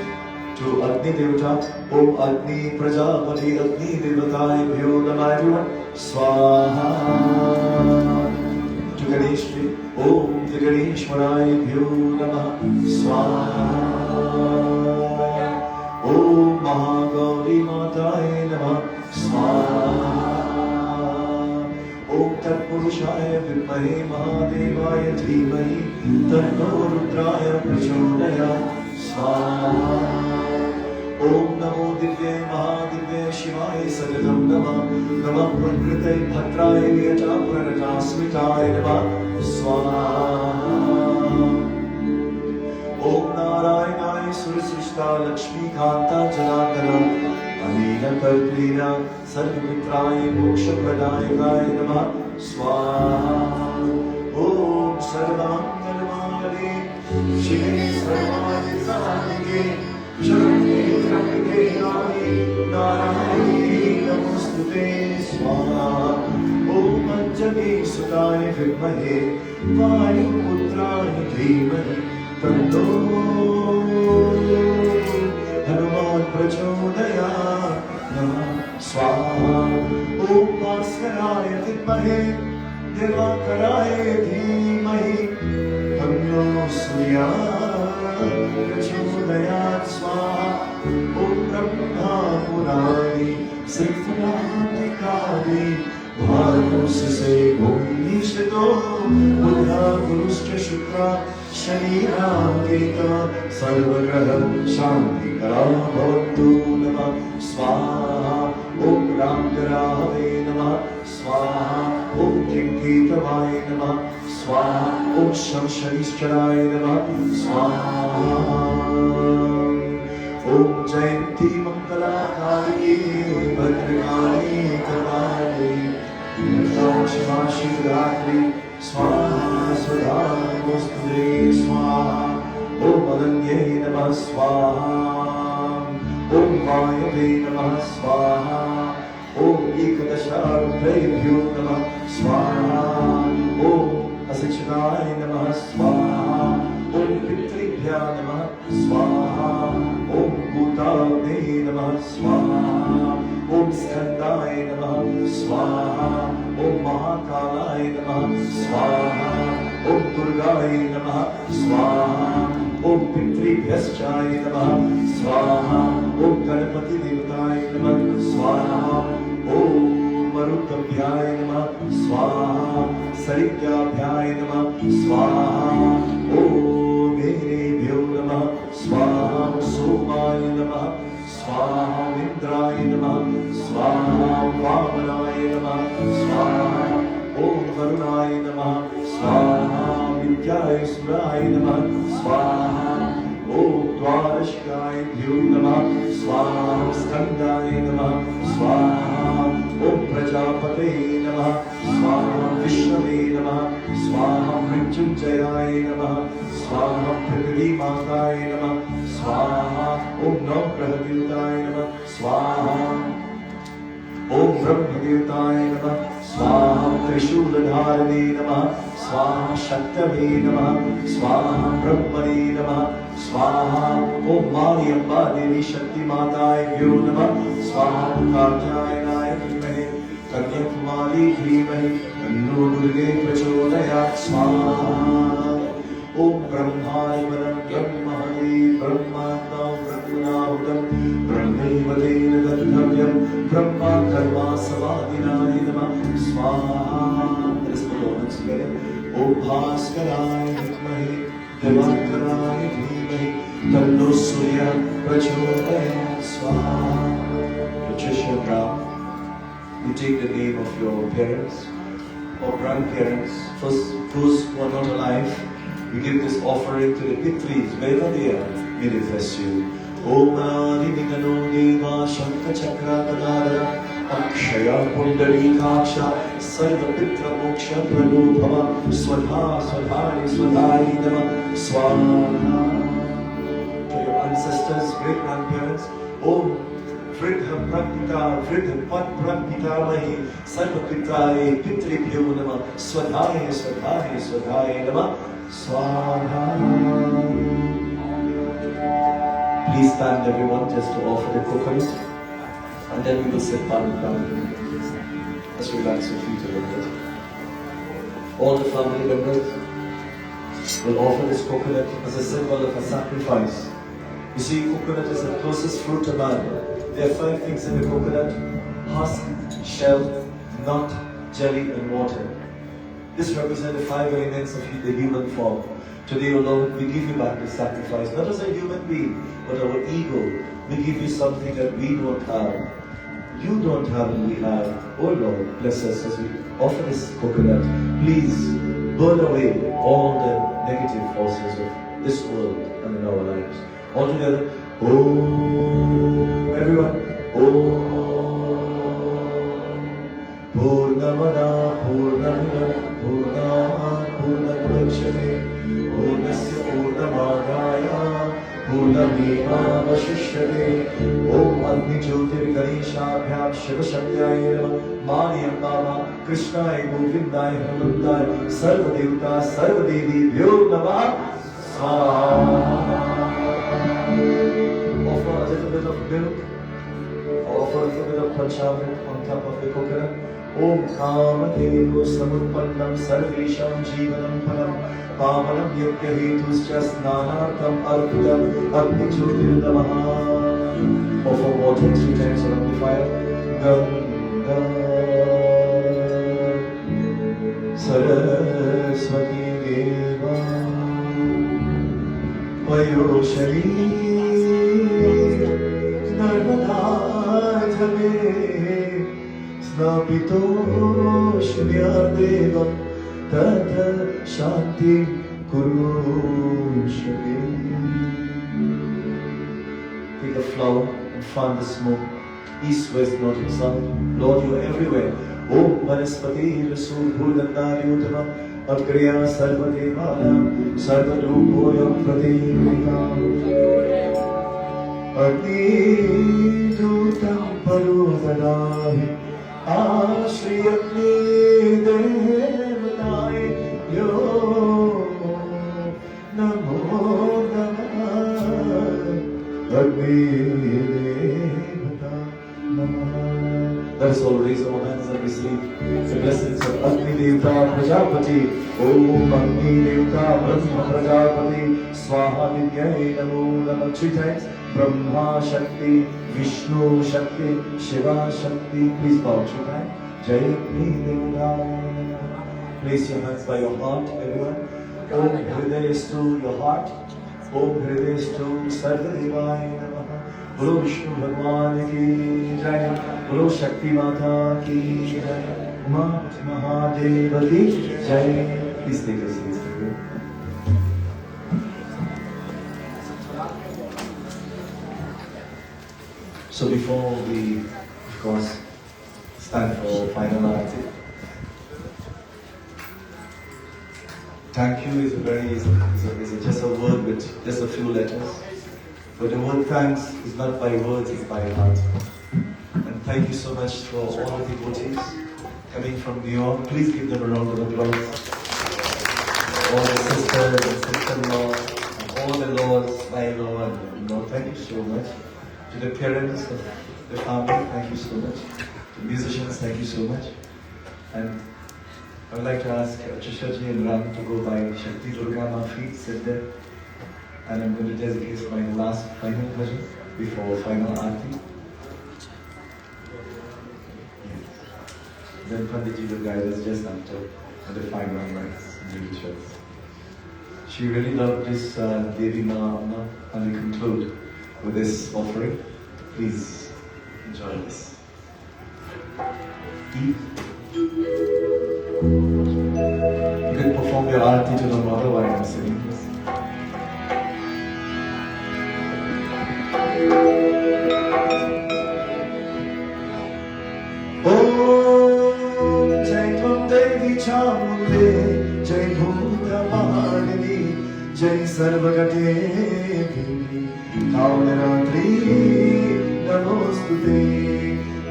to Agni Devata. Om Agni Prajapati Agni Devataye Bhyo Namah everyone. Swaha. To Ganesh Ji. Om Ganeshwaraya Bhyo Namah. Swaha. Om Mahagauri Mataye Namah. Swaha. Om Tat Purushaya Vidmahe Mahadevaya Dhimahi Tanno Rudraya Prachodayat. Swaha. Om Namo Divye Mahadivye Shivaya Sajadam Namah. Namah Prakrite Bhadraya Niyata Pranata Smritaya Namah. Swaha. Om Narayanaaya Surisrishta Lakshmi Kanta Janardana Anila Kalpina Sarvamitraya Moksha Pradayakaya Namah. Swaha. Om Sarvamangalamangale Shive Sarvadi Sadhike Sharanye Trambike Gauri Narayani Namostute. Swaha. Om Panchami Sutaya Vidmahe Vayuputraya Dhimahi Tanno Hanuman Prachodayat. Namah Swaha. Om Bhaskaraya Vidmahe Devakaraya Dhimahi Tanno Surya Prachodayat. Swaha. Om Brahma Purani Sifratikadi Bharus se Bhumishto Buddha Guruscha Shukra Shani Ramketa Sarvagraha Shanti Karabhavatu Namah Swaha. Om Ramgarahave Namah Swaha. Om Kinkitavaya Namah Swaha. Om Shamsharishcharaya Namah Swaha. Om Jayanti Mangala Kali Bhadrakali Kavali Om Shiva Shivratri Swaha Sudha Mostri Swaha. Om Adanye Namah Swaha. Om Vayave Namah Swaha. Om Ekadasha Prabhyo Namah Swaha. Om Asichanaya Namah Swaha. Om Pitribhya Namah Swaha. Om Bhutavne Namah Swaha. Om Skandaya Namah Swaha. Om Mahakalaya Namah Swaha. Om Durgaya Namah Swaha. Om Pitribhyaschaya Namah Swaha. Om Ganapati Devataya Namah Swaha. Om Marutabhyaya Namah Swaha. Saribhyabhyaya Namah Swaha. Om Menebhyo Namah Swaha. Somaya Namah Swaha. Indraya Namah Swaha. Vamanaya Namah Swaha. Om Varunaya Namah Swaha. Vidyaya Suraya Namah Swaha. Om Dvarashkaya Bhyo Namah Swaha. Skandaya Namah Swaha. Om Prajapate Namah Swaha. Vishnave Namah Swaha. Mrityunjayaya Namah Swaha. Prakriti Mataya Namah Swaha. Om Navgraha Devataye Namah Swaha. Om Brahmadevataye Namah, Swaha Trishuladharane Namah, Swaha Shaktave Namah, Swaha Brahmane Namah, Swaha Om Mayamba Devi Shakti Mataye Vyo Namah, Swaha Kartayanaye Dhimahe, Kanyakumari Dhimahe, Tanno Durge Prachodayat Swaha. Om Brahmaya Varam Brahmahari Brahmanam Brahmanautam Brahmevadena Gadhavyam Brahma Karma Savadinaya Namah Swaha. Let us put our hands together. Om Bhaskaraya Dhimmahi Divakaraya Dhimahi Tanno Surya Prachodayat Swaha. Patricia Brown, you take the name of your parents or grandparents, first those who are not alive. We give this offering to the Pitris, wherever they are, may they bless you. Om Nadi Nigano Deva Shankha Chakra Gadara Akshaya Pundari Kaksha Sarva Pitra Moksha Pradobhava Swadha Swadhari Swadhari Nama Swaha. To your ancestors, great grandparents, Om Vridha Prakita Vridha Pat Prakita Mahi Sarva Pitraye Pitribhyo Nama Swadhaya Swadhaya Swadhaya Nama Swaha. Please stand everyone just to offer the coconut, and then we will sit down. Let's relax your feet a little bit. All the family members will offer this coconut as a symbol of a sacrifice. You see, coconut is the closest fruit to man. There are 5 things in the coconut: husk, shell, nut, jelly and water. This represents the 5 elements of the human form. Today, O Lord, we give you back the sacrifice, not as a human being, but our ego. We give you something that we don't have. You don't have and we have. O Lord, bless us as we offer this coconut. Please burn away all the negative forces of this world and in our lives. All together, Om. Everyone, Om. Purnamada Purnamida Purnat Purnamudachyate Purnasya Purnamadaya Purnameva Vashishyate Om Agni Jyotir Ganeshabhyam Shiva Shaktaya Maniyam Baba Krishnaya Govindaya Hamundaya Sarva Devta Sarva Devi Vyo Namah Swaha. Offer a little bit of milk, offer a little bit of panchamrit on top of the coconut. Om Kamadevo Samutpannam Sarvesham Jivanam Phalam Pavanam Yajna Hetuscha Snanartham Arpitam Agni Jyotir Namaha. Offer water 3 times around the fire. Ganga Saraswati Deva Vayoshali Narmada Jale Snapito Shriyadevam Tata Shanti Kuru Shri. Take a flower and fan the smoke, east, west, north and south. Lord, you are everywhere. Om Vanaspati Rasul Bhudandari Uttama Agriya Sarvadevanam Sarvarupoyam Pradevikam Agni Dutam Paruvadahi Ashriyatni Devataye Yo Namo Namah Agni Devata Namah. Let us all raise our hands and receive the blessings of Agni Devta Prajapati. Om Agni Devta Brahma Prajapati Swaha Vidyai Namo Namah. 3 times. Brahma Shakti, Vishnu Shakti, Shiva Shakti. Please bow 3 times. Jai Agni Devta. Place your hands by your heart, everyone. Om Hridayastu your heart. Om Hridayastu Sarvadevaya Namaha. Bolo Vishnu Bhagwan ki Jai. Bolo Shakti Mata ki Jai. Uma Mahadeva ki Jai. Please take your seats. So before we, of course, stand for final arati, thank you is just a word with just a few letters. But the word thanks is not by words, it's by heart. And thank you so much for all the devotees coming from New York. Please give them a round of applause. All the sisters and sister-in-law, and all the lords, by-law, and thank you so much. To the parents of the family, thank you so much. To musicians, thank you so much. And I would like to ask Chishaji and Ram to go by Shakti Durga Ma feet, sit there. And I'm going to dedicate my last final bhajan before final aarti. Then Panditji will guide us just after the final rites and rituals. She really loved this Devi Nama, and we conclude with this offering. Please enjoy this. You can perform your aarti to the mother while I'm singing this. Chamunde, Jai Bhuta Mahalini, Jai Sarvagate Bhimi, Navratri Namostute,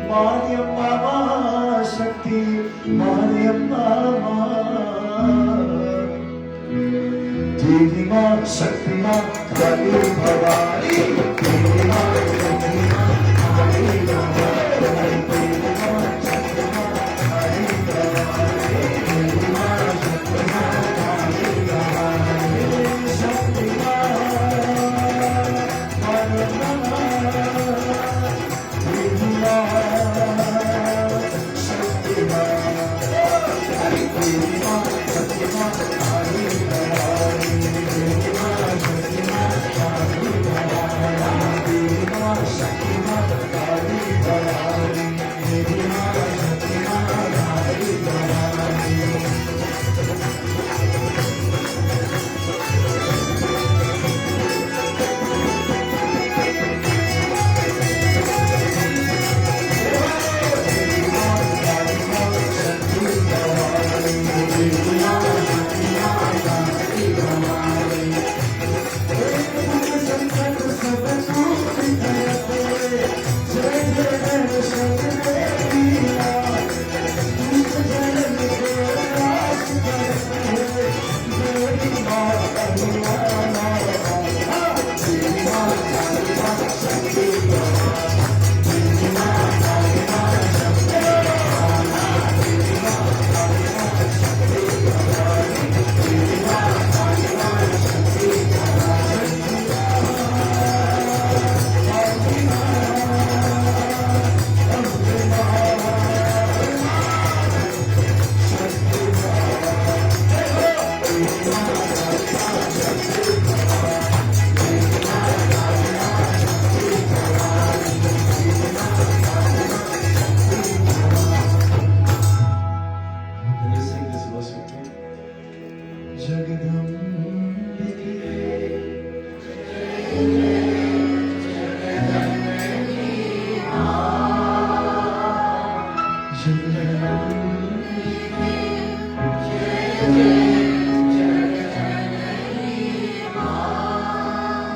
Madhyamma Mama Shakti, Madhyamma Mama, Devi Ma Shakti Ma, Kali Bhavani, Devi Ma Shakti Ma, Kali Bhavani, Devi Ma Shakti Ma, Kali Bhavani.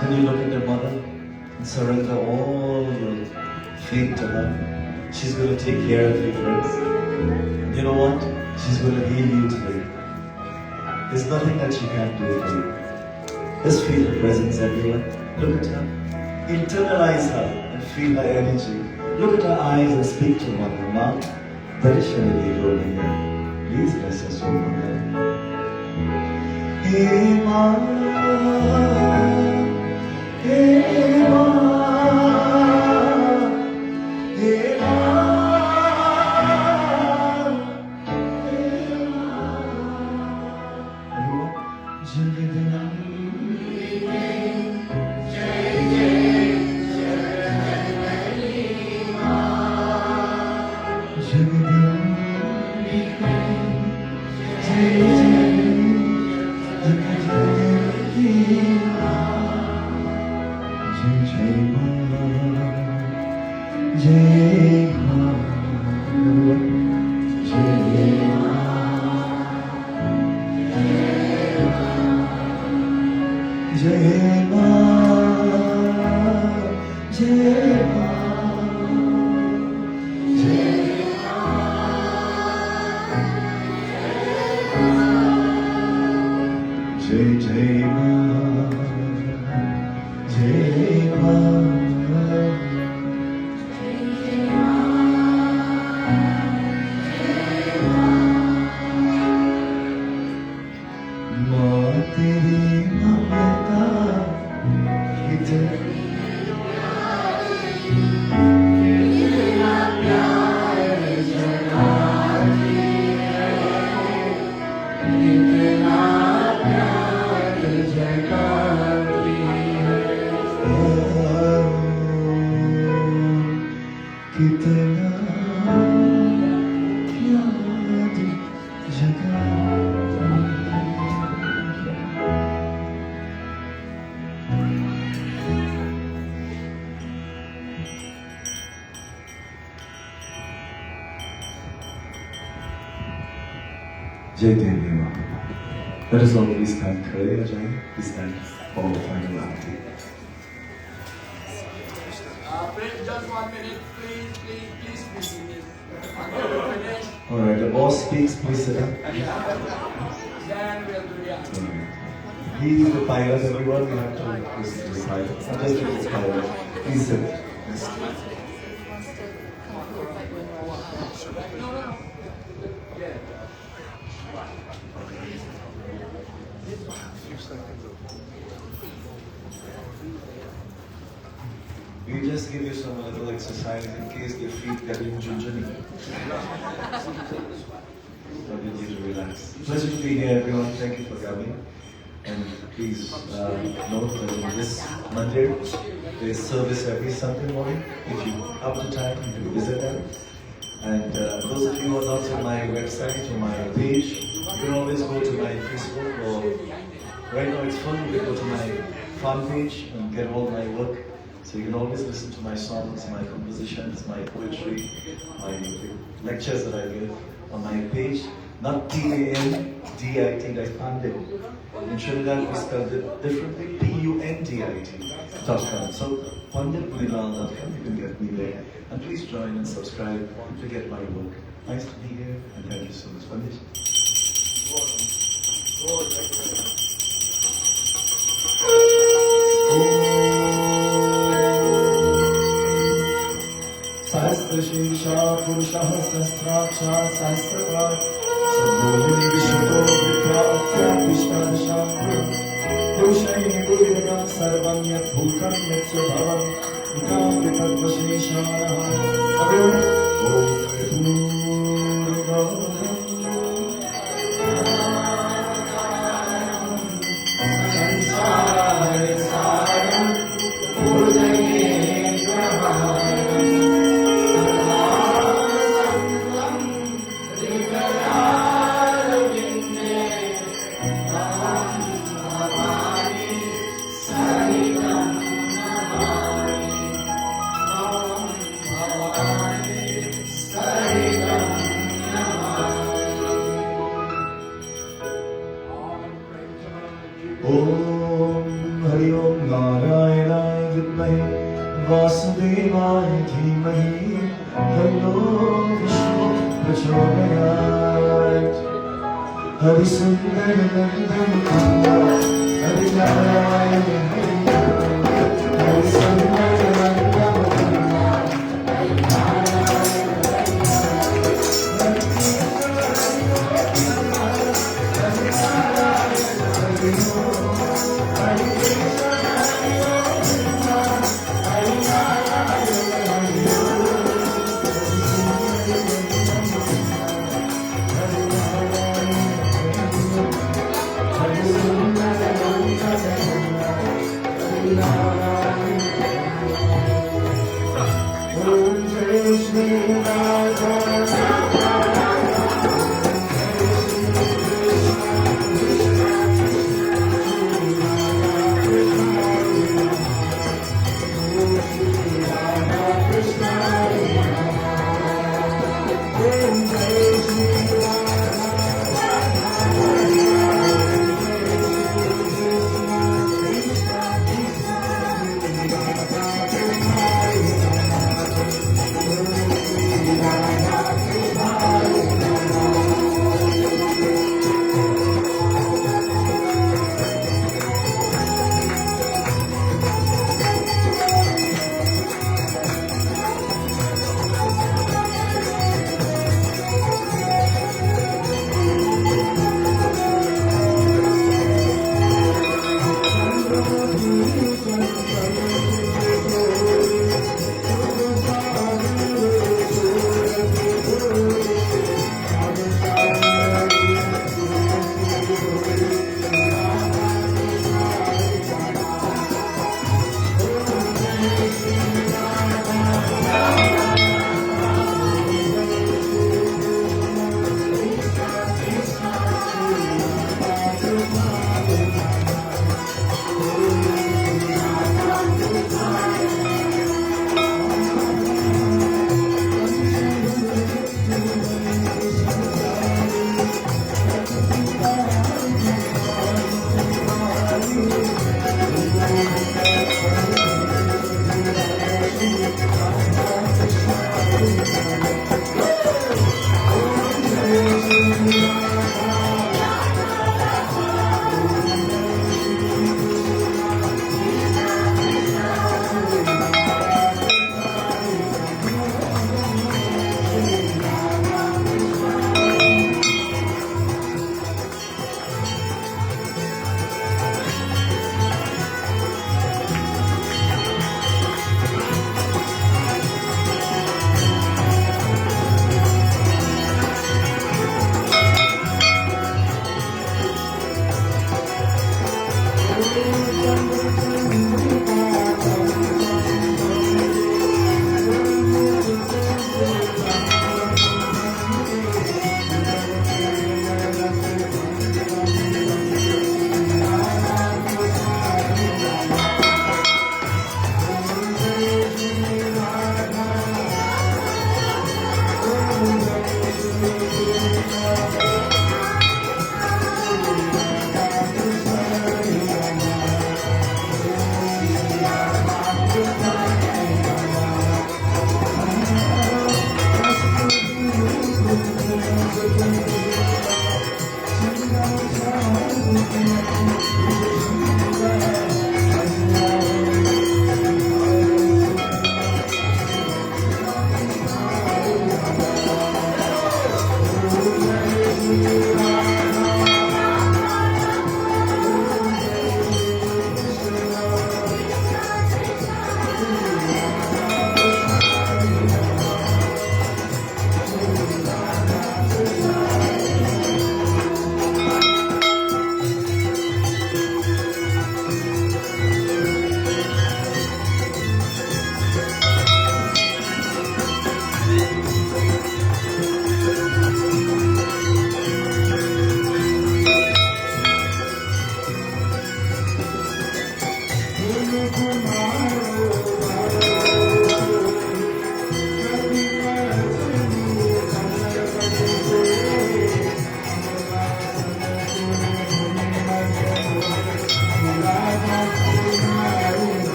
When you look at the mother and surrender all your faith to her, she's going to take care of you, friends. And you know what? She's going to heal you today. There's nothing that she can't do for you. Just feel her presence everywhere. Look at her. Internalize her and feel her energy. Look at her eyes and speak to her. Ma, Darishani over here. Please bless us, O Mother. Hey, Ma. Hey, Ma. Hey, Ma. Jai Ma, Jai Ma, Jai Ma. माँ तेरी ममता कितनी कितना याद जगाती जय देवी माँ। Let us all please stand खड़े हो जाएं, please stand for final Aarti. Please, just 1 minute, please be seated. Until we finish, All right, the boss speaks, please sit down. then we'll do the answer. He is the pilot, everyone. We have to listen to the pilot. Not just the pilot. Please sit. Yes. We just give you some little exercise in case your feet get injured. I need you to relax. Pleasure to be here, everyone. Thank you for coming. And please note that in this Mandir, there is service every Sunday morning. If you have the time, you can visit them. And those of you who are not on my website or my page, you can always go to my Facebook or right now it's full. You can go to my fan page and get all my work. So you can always listen to my songs, my compositions, my poetry, my lectures that I give on my page. Not P-A-N-D-I-T, that's Pandit. In Trinidad we spelled it differently, P-U-N-D-I-T.com. So panditmunelal.com, you can get me there. And please join and subscribe to get my work. Nice to be here and thank you so much. Pandit. सहस्रशीर्षा पुरुषः सहस्राक्षा सहस्रपात् सम्भूमिनि विश्वतो विद्यात्यादिष्टादशाङ्गो पुरुषैर्गुरुर्गं सर्वं यद्भूतं यच्च भवं निकाम्बितत्वशेषाणः वासुदेवाय धीमहि तन्नो विष्णु प्रचोदयात् हरिसुन्दर नन्दन हरिनारायण हरिसुन्दर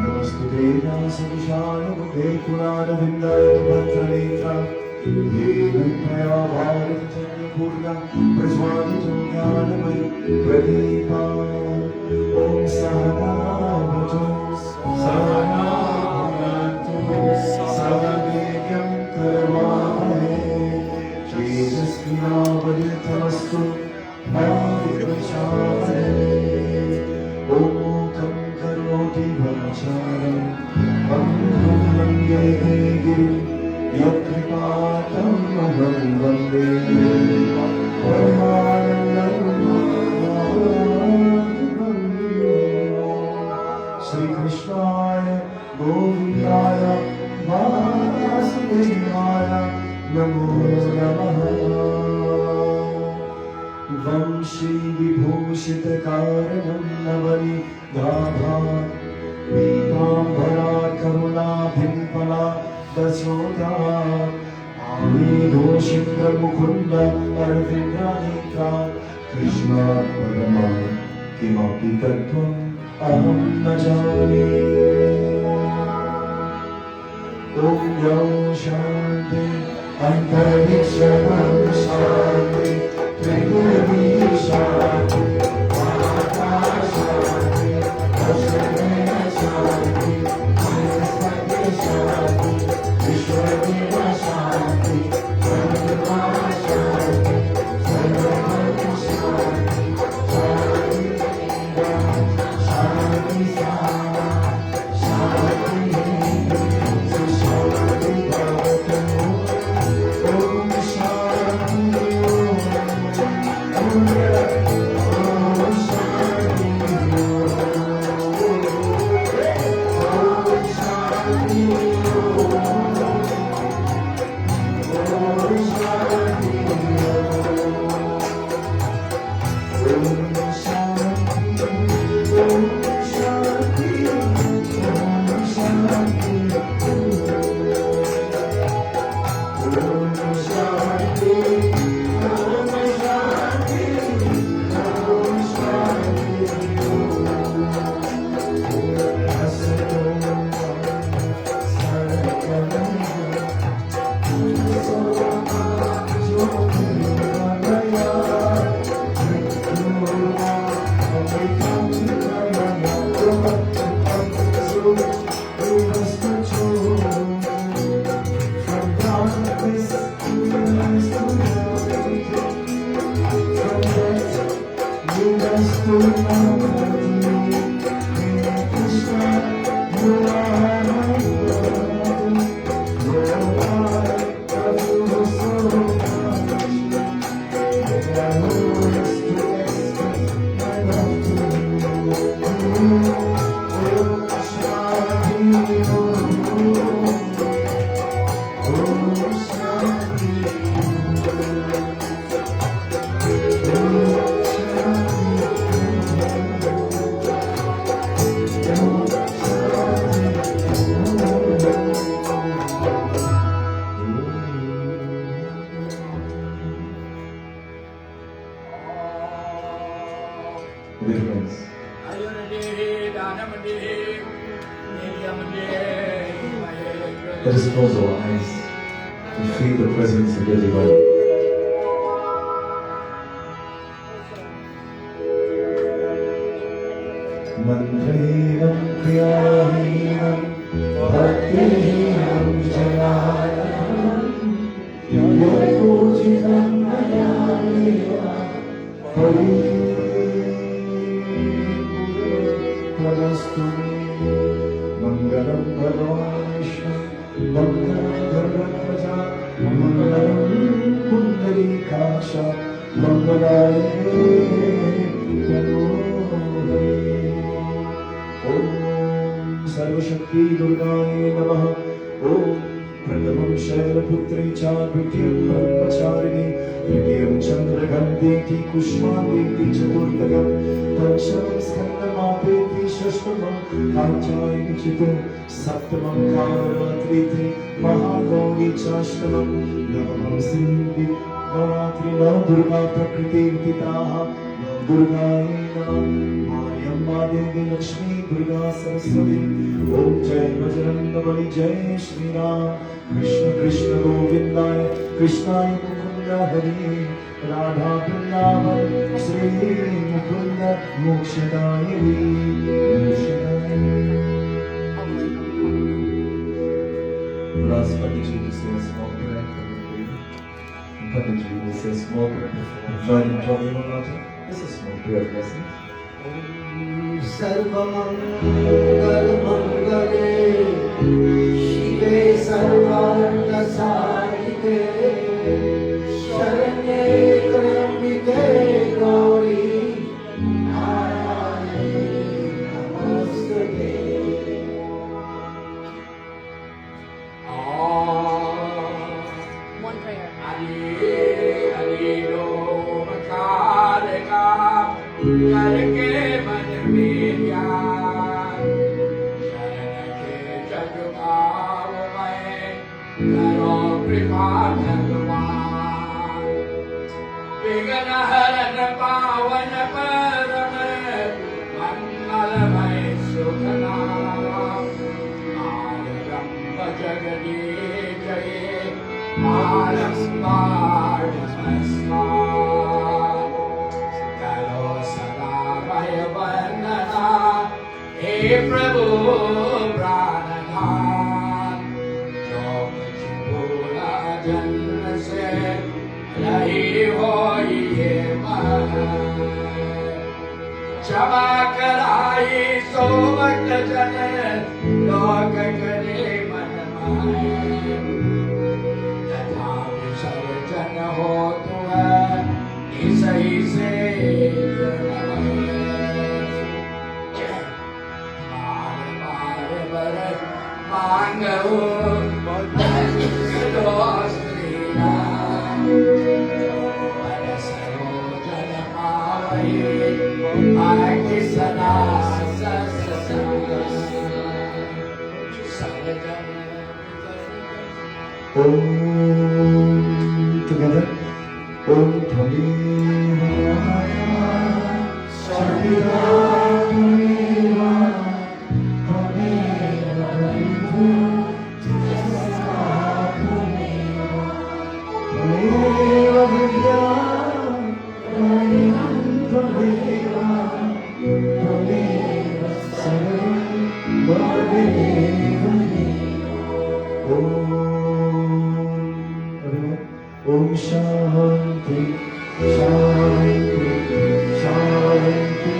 नमस्तुते व्यासविशालमुखे पुराणविन्दाय भद्रनेत्र देवया भारतचन्द्रपूर्णा प्रज्वालितो ज्ञानमयि प्रदीपा ॐ सहनावतु सहना भुनक्तु सह वीर्यं करवावहै तेजस्विनावधीतमस्तु मा विद्विषावहै ॐ कं करोति वाचालं अहं वन्दे गिरिं यत्कृपातमहं वन्दे श्रीकृष्णाय गोविन्दाय वासुदेवाय नमो नमः वंशी विभूषितकारणं नवनिधाभात् पीताम्बरा करुणाभिम्फला दशोदा आवेदोषिन्द्रमुकुन्द अरविन्दानेत्रा कृष्णात् परमं किमपि तत्त्वम् अहं न जाने ॐ यौ शान्ति अन्तरिक्षं शान्ति त्रिपुरी शान्ति शान्ति दशमेन शान्ति वनस्पति शान्ति विश्वदेव शान्ति ब्रह्मा शान्ति सर्वभूत शान्ति शान्ति शान्ति शान्ति भवतु ॐ शान्ति Let us close our eyes and feel the presence of your divine. मन्त्रेणं क्रियाहीनं भक्तिहीनं जनार्दनं यत्पूजितं मया परिपूर्णस्तु मे मङ्गलं भगवान् विष्णु मङ्गलं गरुडध्वजा मङ्गलं पुण्डरीकाक्ष मङ्गलाय सर्वशक्ति दुर्गाय नमः ॐ प्रथमं शैलपुत्री च द्वितीयं ब्रह्मचारिणी तृतीयं चन्द्रगन्धेति कुष्माण्डेति चतुर्थकं पञ्चमं स्कन्दमापेति षष्ठमं कात्यायनि चतुर्थं सप्तमं कालरात्रीति महागौरी चाष्टमं नवमं सिंहि नवरात्रि नव दुर्गा प्रकृतिर्थिताः नव दुर्गायै नमः मायम्मा देवी लक्ष्मी दुर्गा सरस्वती ओम जय बजरंग बली जय श्री राम कृष्ण कृष्ण गोविंदाय कृष्णाय Mukund Hari Radha Vrindavan Shri Mukund मोक्षदाय Last Panditji will say a small prayer for the baby. Panditji will say a small prayer before joining Toby Monata. This is a small prayer blessing. सर्वमंगल मंगले शिवे सर्वार्थ साधिके शरण्ये त्र्यंबिके गौरी नारायणे नमोस्तुते One prayer. Prabhu Pranadhan Jo kuch bhola janna se rahi hoyi ye mahan Chama karai so vakt jan log kare man mahe Tha visarjan ho tu hai isahi se Together. Om Dharmic Om Shanti Shanti Shanti.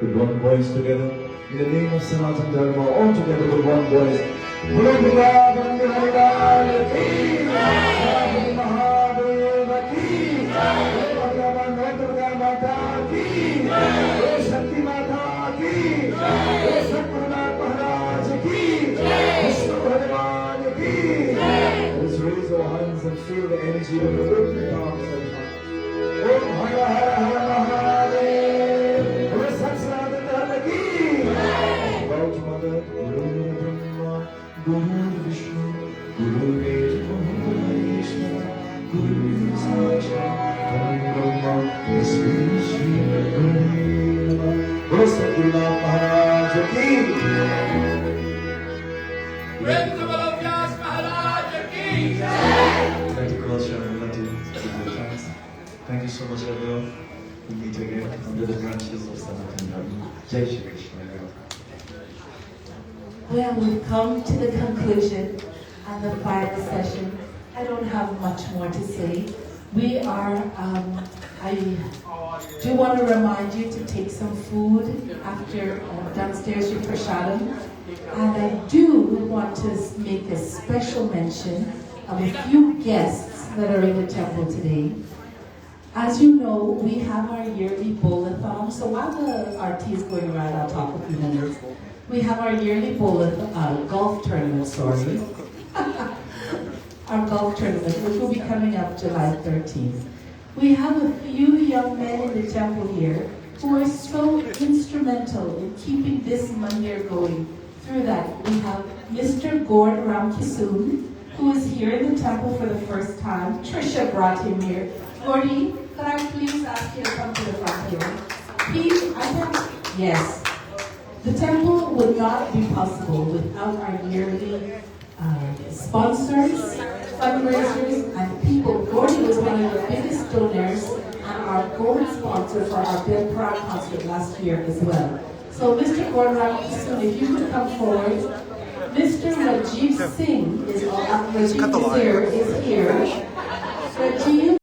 With one voice together, in the name of Sanatana Dharma, all together with one voice. Bolo Durga Bandi Haridal ki Jai, Mahadev ki Jai, Bhagavan Durga Mata ki Jai, Shakti Mata ki Jai, Satguru Maharaj ki Jai, Vishnu Bhagavan ki Jai. Let's raise our hands and feel the energy of the opening arms and heart. Om Hara Hara Hara Mahadev, Om Satsanatana Dharma ki Jai. Bow to Mother, Guru Brahma, Guru Vishnu, Guru Deva, Maheshwara, Guru Sakshat Paramabrahma, Tasmai Shri Gurave Namah. Bolo Sabha Maharaj ki Principal of Vyas Maharaj ki Jai. I'd like to call Sharon Lati to give you thanks. Thank you so much, everyone. We meet again under the branches of Sanatana Dharma. Jai Shri Krishna, everyone. Well, we've come to the conclusion and the final session. I don't have much more to say. We are, I do want to remind you to take some food after downstairs your prasadam. And I do want to make a special mention of a few guests that are in the temple today. As you know, we have our yearly bowl-a-thon. So while the RT is going around, I'll talk a few minutes. We have our yearly golf tournament, sorry. Our golf tournament, which will be coming up July 13th. We have a few young men in the temple here who are so instrumental in keeping this mandir going through that. We have Mr. Gord Ramkisoon, who is here in the temple for the first time. Trisha brought him here. Gordy, could I please ask you to come to the front here? Please, yes. The temple would not be possible without our yearly sponsors, fundraisers, and people. Gordy was one of the biggest donors and our gold sponsor for our Bill Prague concert last year as well. So Mr. Gordon Ramkissoon, if you could come forward. Mr. Rajiv Singh is here. Rajiv